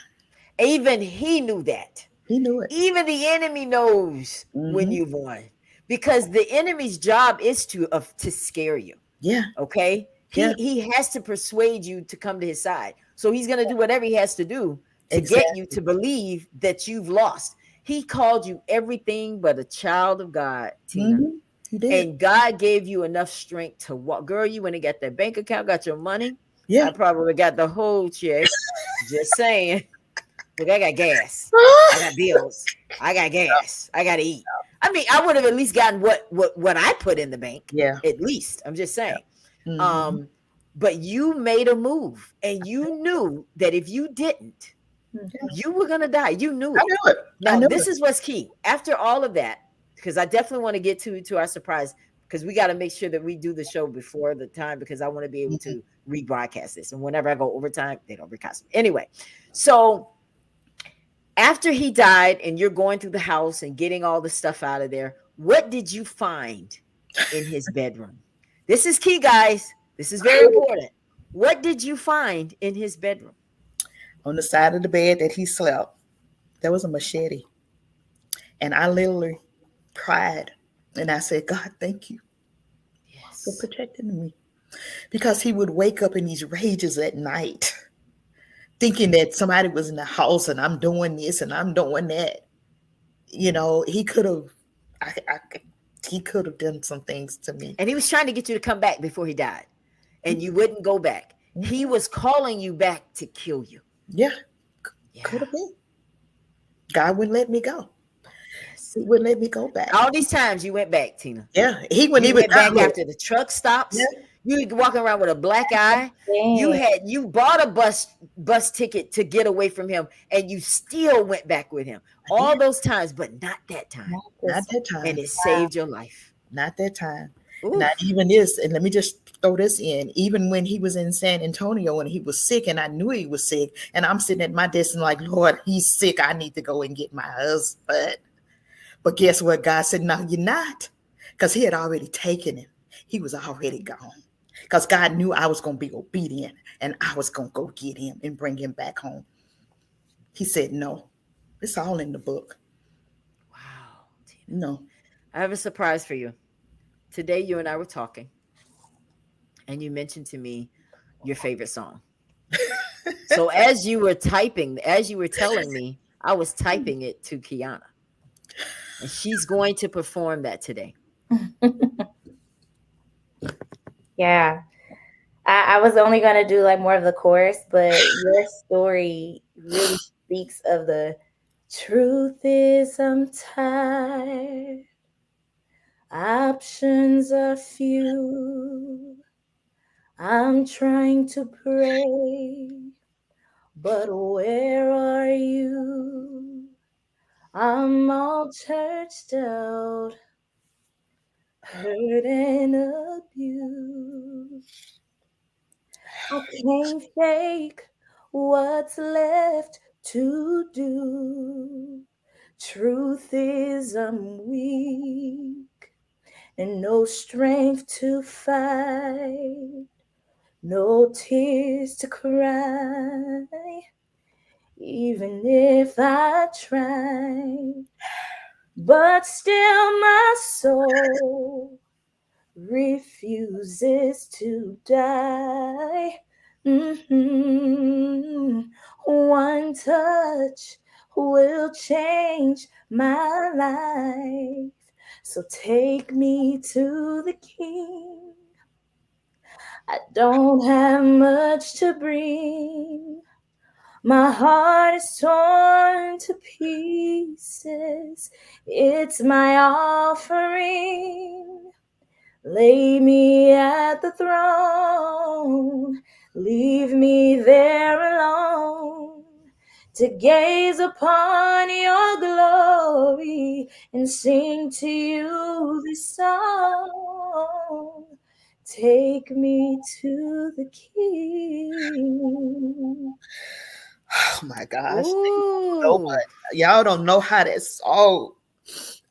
Even he knew that. He knew it. Even the enemy knows when Mm-hmm. you've won, because the enemy's job is to scare you. Yeah. Okay, Yeah. he has to persuade you to come to his side. So he's going to do whatever he has to do to get you Exactly. to believe that you've lost. He called you everything but a child of God, Tina. Mm-hmm. He did. And God gave you enough strength to walk. Girl, you went and got that bank account, got your money. Yeah. I probably got the whole check. Just saying. Look, I got gas. I got bills. I got gas. I got to eat. I mean, I would have at least gotten what I put in the bank. Yeah. At least. I'm just saying. Mm-hmm. But you made a move, and you knew that if you didn't, you were gonna die. You knew I it. knew it. I Now, knew this it. is what's key. After all of that, because I definitely want to get to our surprise, because we got to make sure that we do the show before the time, because I want to be able Mm-hmm. to rebroadcast this. And whenever I go overtime, they don't recast me. Anyway, so after he died, and you're going through the house and getting all the stuff out of there, what did you find in his bedroom? This is key, guys. This is very important. What did you find in his bedroom? On the side of the bed that he slept, there was a machete. And I literally cried. And I said, God, thank you for Yes. protecting me. Because he would wake up in these rages at night, thinking that somebody was in the house and I'm doing this and I'm doing that. You know, he could have, he could have done some things to me. And he was trying to get you to come back before he died, and you wouldn't go back. He was calling you back to kill you. Yeah, Yeah. could have been. God wouldn't let me go. Yes. He wouldn't let me go back. All these times you went back, Tina. Yeah, he wouldn't You even went back look. after the truck stops. Yeah. You were walking around with a black eye. You bought a bus ticket to get away from him, and you still went back with him. All those times, but not that time. Not that time. And it saved your life. Not that time. Ooh. Not even this. And let me just throw this in. Even when he was in San Antonio and he was sick, and I knew he was sick, and I'm sitting at my desk and like, Lord, he's sick. I need to go and get my husband. But guess what? God said, no, you're not. Because he had already taken him. He was already gone. Because God knew I was going to be obedient and I was going to go get him and bring him back home. He said, no, it's all in the book. Wow. Tina. No. I have a surprise for you. Today, you and I were talking, and you mentioned to me your favorite song. So as you were telling me, I was typing it to Qiana. And she's going to perform that today. Yeah. I was only going to do like more of the chorus, but your story really speaks of the truth is I'm tired. Options are few. I'm trying to pray, but where are you? I'm all churched out, hurt and abused. I can't fake what's left to do. Truth is I'm weak and no strength to fight, no tears to cry, even if I try. But still my soul refuses to die. One touch will change my life. So take me to the King. I don't have much to bring. My heart is torn to pieces. It's my offering. Lay me at the throne. Leave me there alone to gaze upon your glory and sing to you this song. Take me to the King. Oh my gosh. Thank you so Ooh. much. Y'all don't know how that song.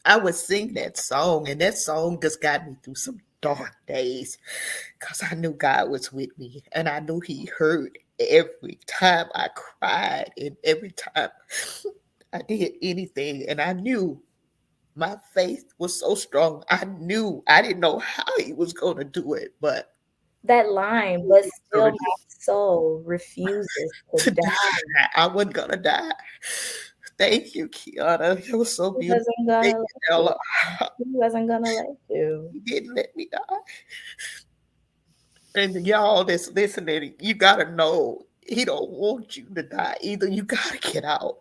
I would sing that song, and that song just got me through some dark days because I knew God was with me, and I knew He heard every time I cried and every time I did anything, and I knew my faith was so strong. I didn't know how He was going to do it, but That line, He but was still gonna do my soul refuses it. to To die. die. I wasn't gonna die. Thank you, Qiana. It was so He beautiful. wasn't gonna Thank let you, you. Ella. He wasn't gonna let you. He didn't let me die. And y'all that's listening, you gotta know He don't want you to die either. You gotta get out.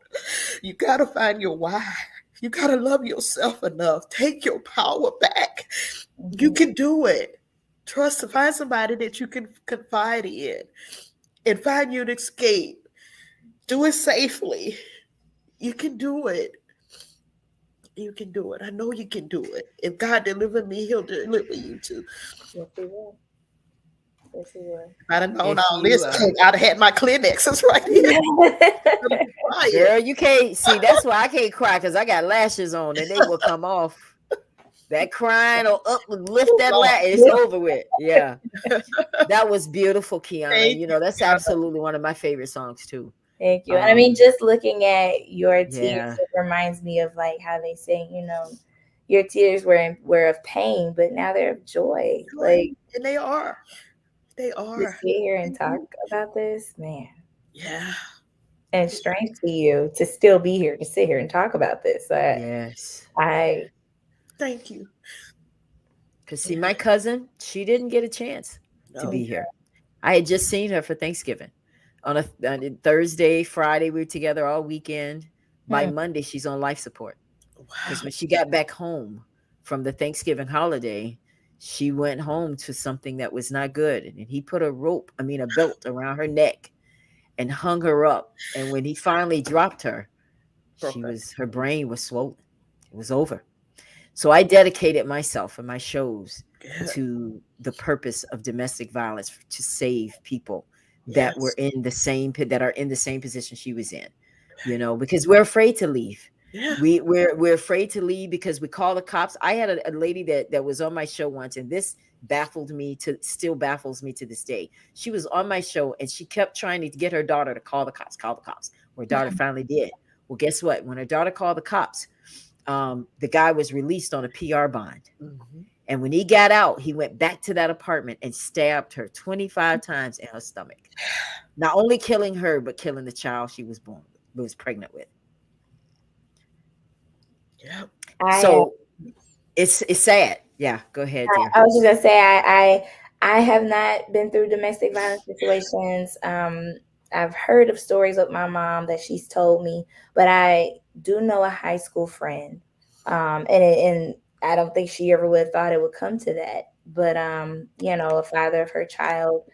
You gotta find your why. You gotta love yourself enough. Take your power back. You Mhm. can do it. Trust, find somebody that you can confide in and find you an escape. Do it safely. You can do it. You can do it. I know you can do it. If God delivered me, He'll deliver you too. Yes, he will. Yes, he will. If I'd have known If all you this, I'd have had my Kleenexes right here. I'm crying. girl, you can't see, that's why I can't cry, because I got lashes on and they will come off. That crying or up and lift that Lord, lash, it's over with. Yeah. That was beautiful, Qiana. thank You you, know, that's God. absolutely one of my favorite songs too. Thank you. And I mean, Um, just looking at your tears, yeah. it reminds me of like how they say, your tears were of pain, but now they're of joy. Joy. Like And they are. They to are. sit here and Thank talk you. about this, man. Yeah. And strength to you to still be here to sit here and talk about this. Yes. I Thank you. Because see, Yeah. my cousin, she didn't get a chance to No. be here. I had just seen her for Thanksgiving. On a Thursday, Friday, we were together all weekend. By hmm, Monday, she's on life support. Because Wow. when she got back home from the Thanksgiving holiday, she went home to something that was not good. And he put a belt around her neck and hung her up. And when he finally dropped her, Okay. her brain was swollen. It was over. So I dedicated myself and my shows Good. to the purpose of domestic violence, to save people that were Yes. in the same that are in the same position she was in. You know, because we're afraid to leave. Yeah. We're afraid to leave because we call the cops. I had a lady that was on my show once, and this still baffles me to this day. She was on my show and she kept trying to get her daughter to call the cops, call the cops. Her daughter finally did. Well, guess what? When her daughter called the cops, the guy was released on a PR bond. Mm-hmm. And when he got out, he went back to that apartment and stabbed her 25 times in her stomach. Not only killing her, but killing the child she was pregnant with. Yeah. I So it's sad. Yeah, go ahead, dear. I was just gonna say I have not been through domestic violence situations. I've heard of stories with my mom that she's told me, but I do know a high school friend, and I don't think she ever would have thought it would come to that. But a father of her child,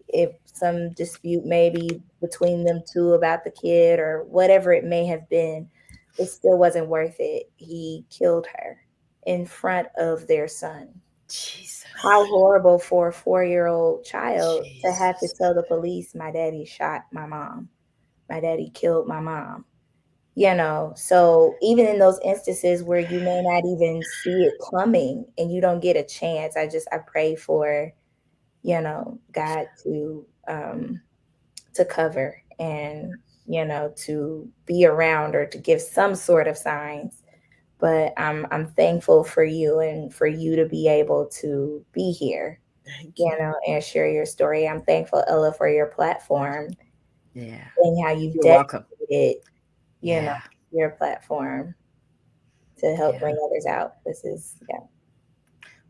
if some dispute maybe between them two about the kid or whatever it may have been, it still wasn't worth it. He killed her in front of their son. Jesus. How horrible for a 4-year-old child to have to Jesus. tell the police, my daddy shot my mom. My daddy killed my mom. So even in those instances where you may not even see it coming and you don't get a chance, I pray for, God to cover and, to be around or to give some sort of signs. But I'm thankful for you and for you to be able to be here, Thank you. and share your story. I'm thankful, Ella, for your platform Yeah. and how you've You're welcome. dedicated, Yeah. your platform to help Yeah. bring others out. This is, yeah.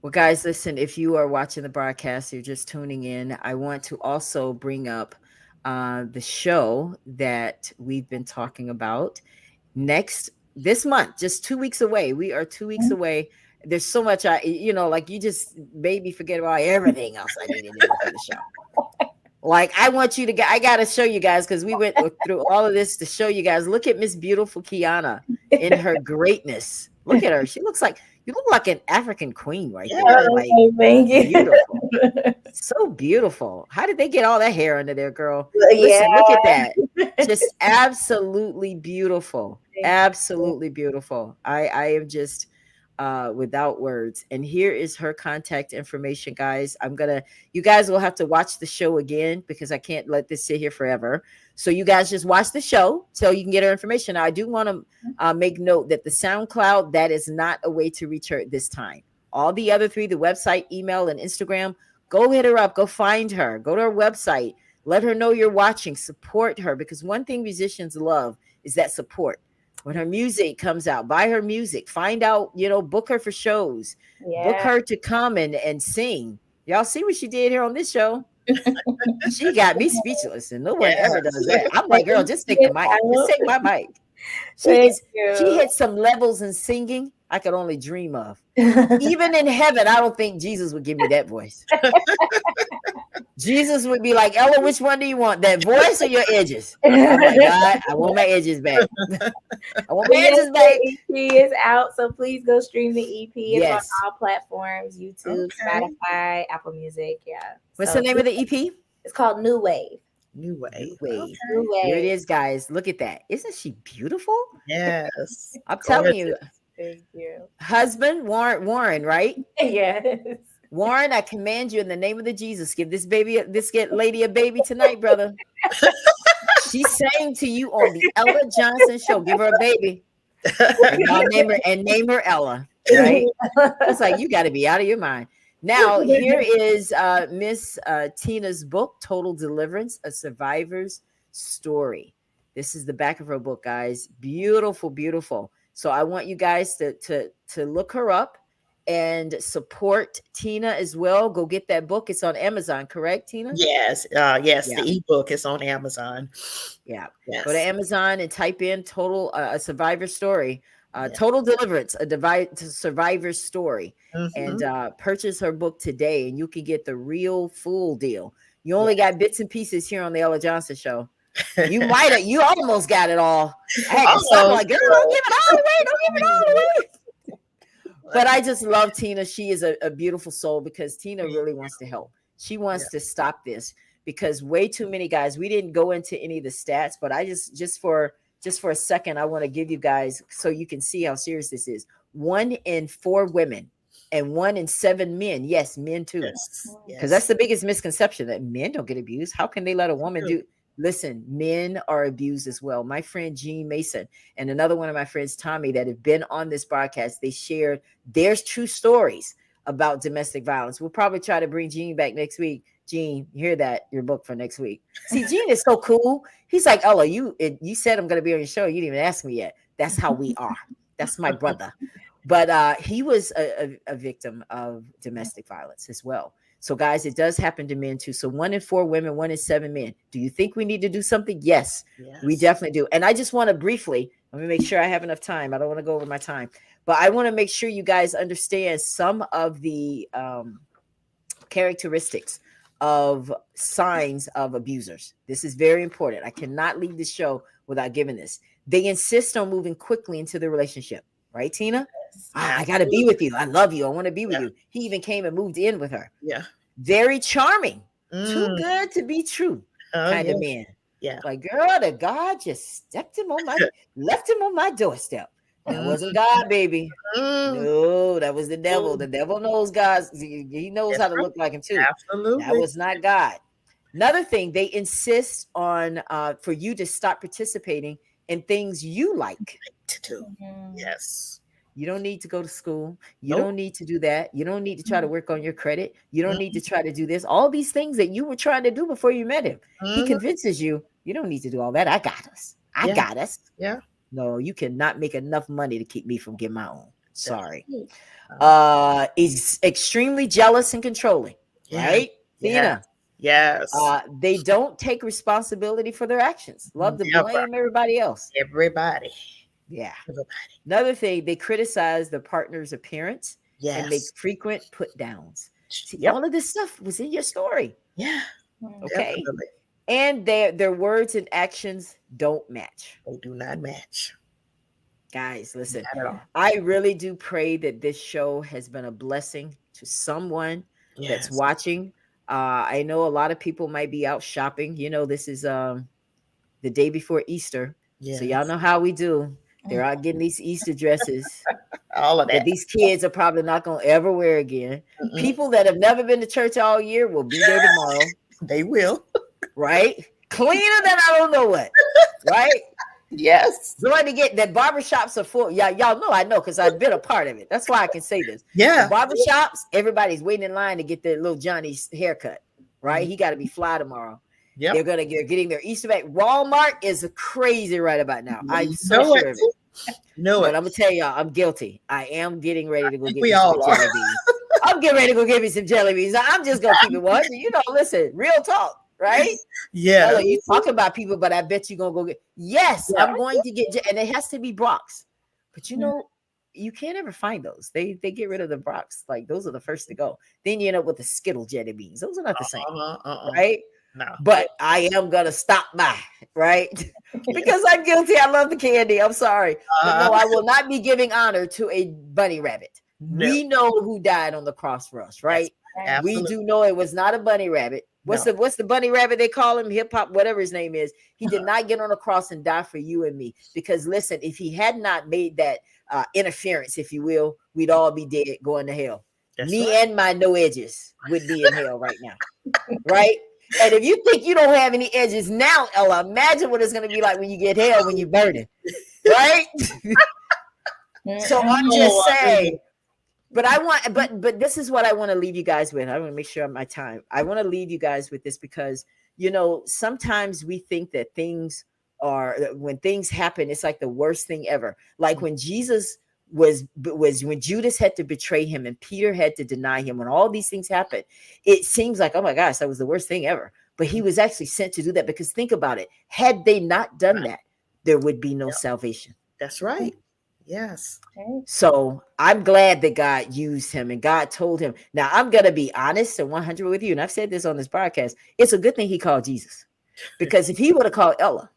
Well, guys, listen, if you are watching the broadcast, you're just tuning in, I want to also bring up the show that we've been talking about this month, just 2 weeks away. We are 2 weeks away. There's so much like you just made me forget about everything else I needed to do for the show. Like I got to show you guys, because we went through all of this to show you guys. Look at Miss Beautiful Qiana in her greatness. Look at her. You look like an African queen right there. Like Thank you. beautiful. So beautiful. How did they get all that hair under there, girl? Yeah. Listen, look at that. Just absolutely beautiful. Absolutely beautiful. I am just without words. And here is her contact information, guys. You guys will have to watch the show again because I can't let this sit here forever. So you guys just watch the show so you can get her information. Now, I do want to make note that the SoundCloud, that is not a way to reach her at this time. All the other three, the website, email, and Instagram, go hit her up, go find her, go to her website, let her know you're watching, support her, because one thing musicians love is that support. When her music comes out, buy her music, find out, book her for shows, book her to come and sing. Y'all see what she did here on this show? She got me speechless, and no one ever does that. I'm like, girl, just take the mic. Just take my mic. She hit some levels in singing I could only dream of. Even in heaven, I don't think Jesus would give me that voice. Jesus would be like, Ella, which one do you want? That voice or your edges? I'm like, God, I want my edges back. I want my edges back. EP is out, so please go stream the EP. It's on all platforms, YouTube, Spotify, Apple Music. Yeah. What's the name of the EP? It's called New Wave. New Wave. New Wave. Here it is, guys. Look at that. Isn't she beautiful? Yes. I'm telling you. Thank you. Husband, Warren, right? Yes. Warren, I command you in the name of the Jesus, give this lady a baby tonight, brother. She sang to you on the Ella Johnson show. Give her a baby. And name her Ella. Right? It's like, you got to be out of your mind. Now, here is Miss Tina's book, Total Deliverance, A Survivor's Story. This is the back of her book, guys. Beautiful, beautiful. So I want you guys to look her up and support Tina as well. Go get that book. It's on Amazon, correct, Tina? Yes. The ebook is on Amazon. Yeah. Yes. Go to Amazon and type in Total a Survivor Story. Total Deliverance, a survivor's story, and purchase her book today, and you can get the real full deal. You only got bits and pieces here on the Ella Johnson show. You almost got it all. I had to stop, like, girl, don't give it all away. Don't give it all away. But I just love Tina. She is a beautiful soul, because Tina really wants to help. She wants to stop this, because way too many guys, we didn't go into any of the stats, but I just for a second, I want to give you guys so you can see how serious this is. 1 in 4 women and 1 in 7 men. Yes, men too. Because that's the biggest misconception, that men don't get abused. How can they let a woman do? Listen, men are abused as well. My friend Jean Mason and another one of my friends, Tommy, that have been on this broadcast, they shared their true stories about domestic violence. We'll probably try to bring Jean back next week. Jean, you hear that? Your book for next week. See, Jean is so cool. He's like, Ella, you said I'm going to be on your show. You didn't even ask me yet. That's how we are. That's my brother. But he was a victim of domestic violence as well. So, guys, it does happen to men too. So 1 in 4 women, 1 in 7 men. Do you think we need to do something? Yes, we definitely do. And I just want to briefly, let me make sure I have enough time. I don't want to go over my time, but I want to make sure you guys understand some of the characteristics of signs of abusers. This is very important. I cannot leave the show without giving this. They insist on moving quickly into the relationship. Right, Tina? I got to be with you. I love you. I want to be with you. He even came and moved in with her. Yeah. Very charming. Too good to be true kind of man. Yeah. Like, girl, the God just left him on my doorstep. That wasn't God, baby. No, that was the devil. The devil knows God. He knows how to look like him too. Absolutely. That was not God. Another thing, they insist on for you to stop participating in things you like to do. Yes. You don't need to go to school. You don't need to do that. You don't need to try to work on your credit. You don't need to try to do this. All these things that you were trying to do before you met him. He convinces you, you don't need to do all that. I got us. I got us. Yeah. No, you cannot make enough money to keep me from getting my own. Sorry. He's extremely jealous and controlling. Right? Tina. Yes. They don't take responsibility for their actions. Love to blame everybody else. Everybody. Yeah. Everybody. Another thing, they criticize the partner's appearance and make frequent put downs. See, all of this stuff was in your story. Yeah. Okay. Definitely. And their words and actions don't match. They do not match. Guys, listen. I really do pray that this show has been a blessing to someone that's watching. I know a lot of people might be out shopping. You know, this is the day before Easter. So y'all know how we do. They're out getting these Easter dresses. All of that that. these kids are probably not going to ever wear again. Mm-mm. People that have never been to church all year will be there tomorrow, They will. right? Cleaner than I don't know what, right? Yes. Going to get that barbershops are full. Y'all know I know because I've been a part of it. That's why I can say this. Yeah. The barbershops, everybody's waiting in line to get their little Johnny's haircut, right? Mhm. He got to be fly tomorrow. Yep. They're getting their Easter bag. Walmart is crazy right about now. I'm so know sure it. of it. Know But it. I'm gonna tell y'all, I'm guilty. I am getting ready to go get We me some all are. jelly beans. I'm getting ready to go get me some jelly beans. I'm just gonna keep it 100. You know, listen, real talk, right? Yeah. Ella, you talking about people, but I bet you're gonna go get. Yes, Yeah. I'm going to get, and it has to be Brock's. But you know, you can't ever find those. They get rid of the Brock's. Like those are the first to go. Then you end up with the Skittle jelly beans. Those are not the same, right? No. But I am gonna stop by, right? Because I'm guilty. I love the candy. I'm sorry. But no, I will not be giving honor to a bunny rabbit. No. We know who died on the cross for us, right? Yes, we do know it was not a bunny rabbit. What's the bunny rabbit they call him? Hip hop, whatever his name is. He did not get on the cross and die for you and me. Because listen, if he had not made that interference, if you will, we'd all be dead going to hell. That's me right. and my no edges would be in hell right now, right? And if you think you don't have any edges now, Ella, imagine what it's going to be like when you get hell when you're burning, right? So I'm just saying. But I want, but this is what I want to leave you guys with. I want to make sure of my time. I want to leave you guys with this because, you know, sometimes we think that when things happen, it's like the worst thing ever. Like when Jesus was when Judas had to betray him and Peter had to deny him, when all these things happened, it seems like, oh my gosh, that was the worst thing ever. But he was actually sent to do that because think about it. Had they not done that, there would be no salvation. That's right. Yes. So I'm glad that God used him and God told him. Now I'm going to be honest and 100 with you. And I've said this on this podcast. It's a good thing he called Jesus, because if he would have called Ella,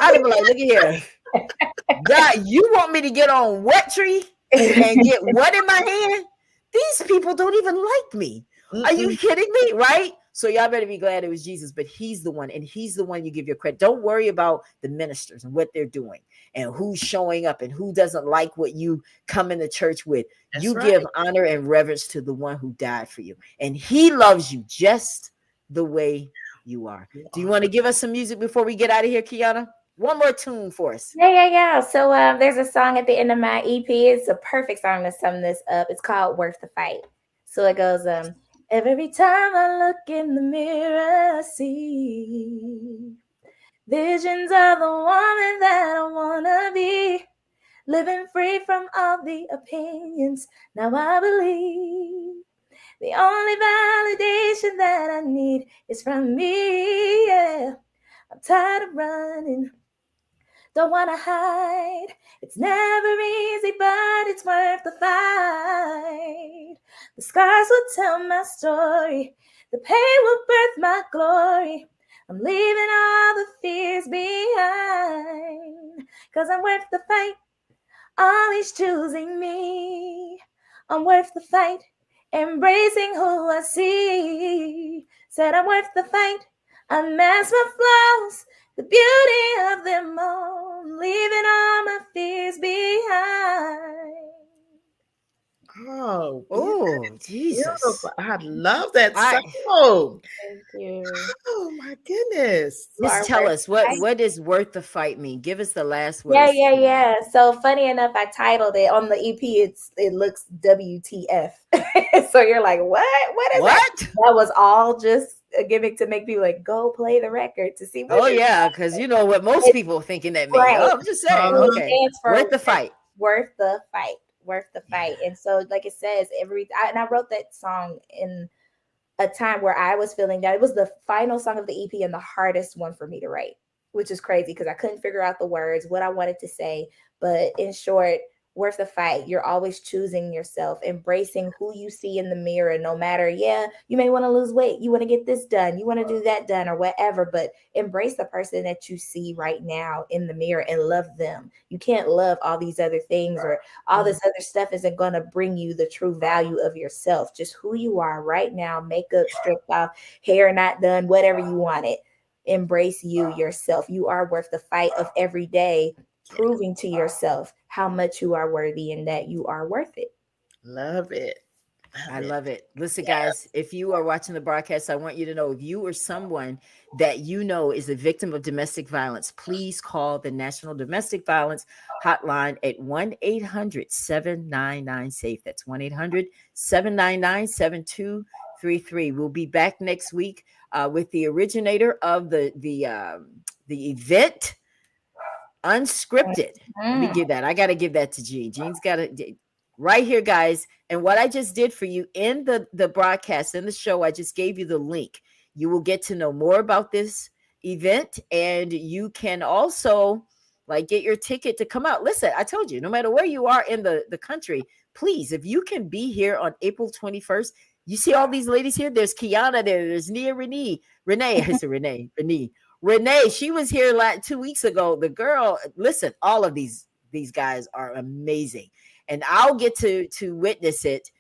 I'd have been like, look at here. God, you want me to get on what tree and get what in my hand? These people don't even like me. Are you kidding me? Right? So y'all better be glad it was Jesus, but he's the one, and he's the one you give your credit. Don't worry about the ministers and what they're doing and who's showing up and who doesn't like what you come into church with. That's you right. Give honor and reverence to the one who died for you, and he loves you just the way you are. Do you want to give us some music before we get out of here, Qiana? One more tune for us. Yeah. So there's a song at the end of my EP. It's a perfect song to sum this up. It's called Worth the Fight. So it goes, every time I look in the mirror, I see visions of the woman that I want to be, living free from all the opinions. Now I believe the only validation that I need is from me. Yeah, I'm tired of running. Don't want to hide. It's never easy, but it's worth the fight. The scars will tell my story. The pain will birth my glory. I'm leaving all the fears behind, 'cause I'm worth the fight. Always choosing me. I'm worth the fight. Embracing who I see. Said I'm worth the fight. Unmask my flaws, the beauty of them all, leaving all my fears behind. Oh, Jesus. Beautiful. I love that song. Thank you. Oh, my goodness. Just tell us, what does worth the fight mean? Give us the last word. Yeah. So funny enough, I titled it on the EP. It looks WTF. So you're like, what is that? That was all just a gimmick to make people like, go play the record to see what. Oh yeah, because you know what most people thinking that means. Right. Oh, I'm just saying. Okay. Worth the fight. Worth the fight. Worth the fight. And so, like it says, I wrote that song in a time where I was feeling that it was the final song of the EP and the hardest one for me to write, which is crazy because I couldn't figure out the words, what I wanted to say. But in short, worth the fight. You're always choosing yourself, embracing who you see in the mirror, no matter, you may want to lose weight. You want to get this done. You want to do that done or whatever, but embrace the person that you see right now in the mirror and love them. You can't love all these other things or all this other stuff isn't going to bring you the true value of yourself. Just who you are right now, makeup stripped off, hair not done, whatever you want it. Embrace you yourself. You are worth the fight of every day. proving to yourself how much you are worthy and that you are worth it. Love it. I love it. Listen, guys, if you are watching the broadcast, I want you to know if you or someone that you know is a victim of domestic violence, please call the National Domestic Violence Hotline at 1-800-799-SAFE. That's 1-800-799-7233. We'll be back next week with the originator of the event, Unscripted. Let me give that. I got to give that to Gene. Gene's got to right here, guys. And what I just did for you in the broadcast, in the show, I just gave you the link. You will get to know more about this event, and you can also like get your ticket to come out. Listen, I told you, no matter where you are in the country, please, if you can be here on April 21st, you see all these ladies here. There's Qiana there. There's Renee. I said Renee, she was here like 2 weeks ago. The girl, listen, all of these guys are amazing. And I'll get to witness it,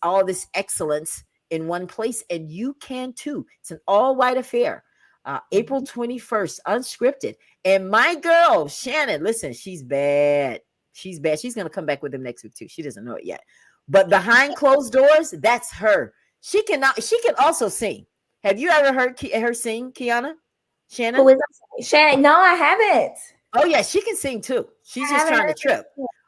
all this excellence in one place. And you can too. It's an all-white affair. April 21st, Unscripted. And my girl, Shannon, listen, she's bad. She's bad. She's going to come back with them next week too. She doesn't know it yet. But behind closed doors, that's her. She can also sing. Have you ever heard her sing, Qiana? Shannon? Who is Shannon? No, I haven't. Oh, yeah, she can sing too. She's just trying to trip.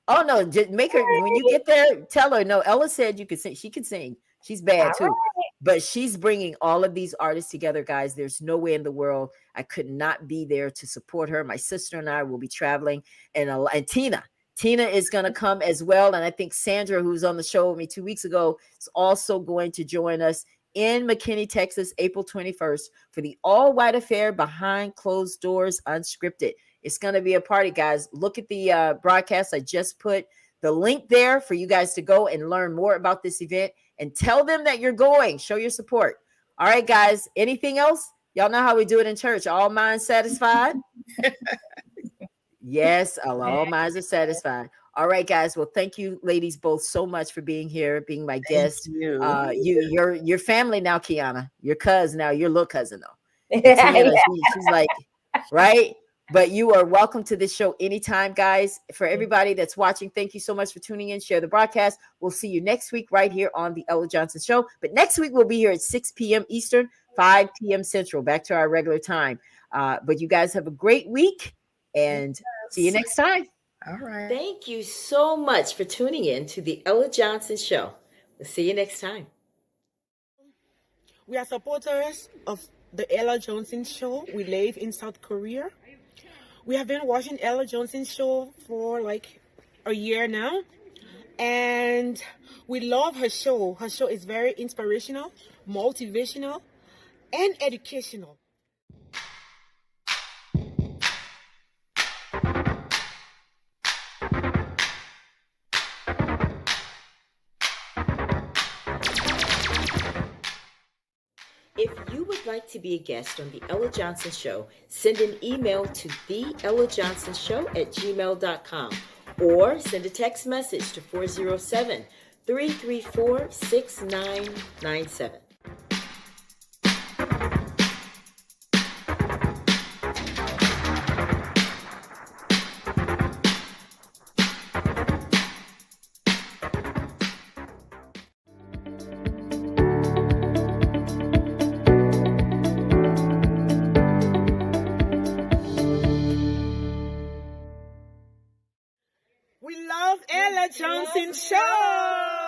Oh, no, just make her, when you get there, tell her, no, Ella said you can sing. She can sing. She's bad too. But she's bringing all of these artists together, guys. There's no way in the world I could not be there to support her. My sister and I will be traveling. And Tina is going to come as well. And I think Sandra, who's on the show with me 2 weeks ago, is also going to join us in McKinney, Texas, April 21st for the all-white affair behind closed doors, Unscripted. It's going to be a party, guys. Look at the broadcast. I just put the link there for you guys to go and learn more about this event and tell them that you're going. Show your support. All right, guys. Anything else? Y'all know how we do it in church. All minds satisfied? Yes, all minds are satisfied. All right, guys. Well, thank you, ladies, both so much for being here, being my guest. You're family now, Qiana. Your cousin now. Your little cousin, though. Tina, she's like, right? But you are welcome to this show anytime, guys. For everybody that's watching, thank you so much for tuning in. Share the broadcast. We'll see you next week right here on the Ella Johnson Show. But next week, we'll be here at 6 p.m. Eastern, 5 p.m. Central, back to our regular time. But you guys have a great week, and see you next time. All right. Thank you so much for tuning in to the Ella Johnson Show. We'll see you next time. We are supporters of the Ella Johnson Show. We live in South Korea. We have been watching Ella Johnson's show for like a year now, and we love her show. Her show is very inspirational, motivational, and educational. If you would like to be a guest on the Ella Johnson Show, send an email to theellajohnsonshow@gmail.com or send a text message to 407-334-6997. We love Ella Johnson Show.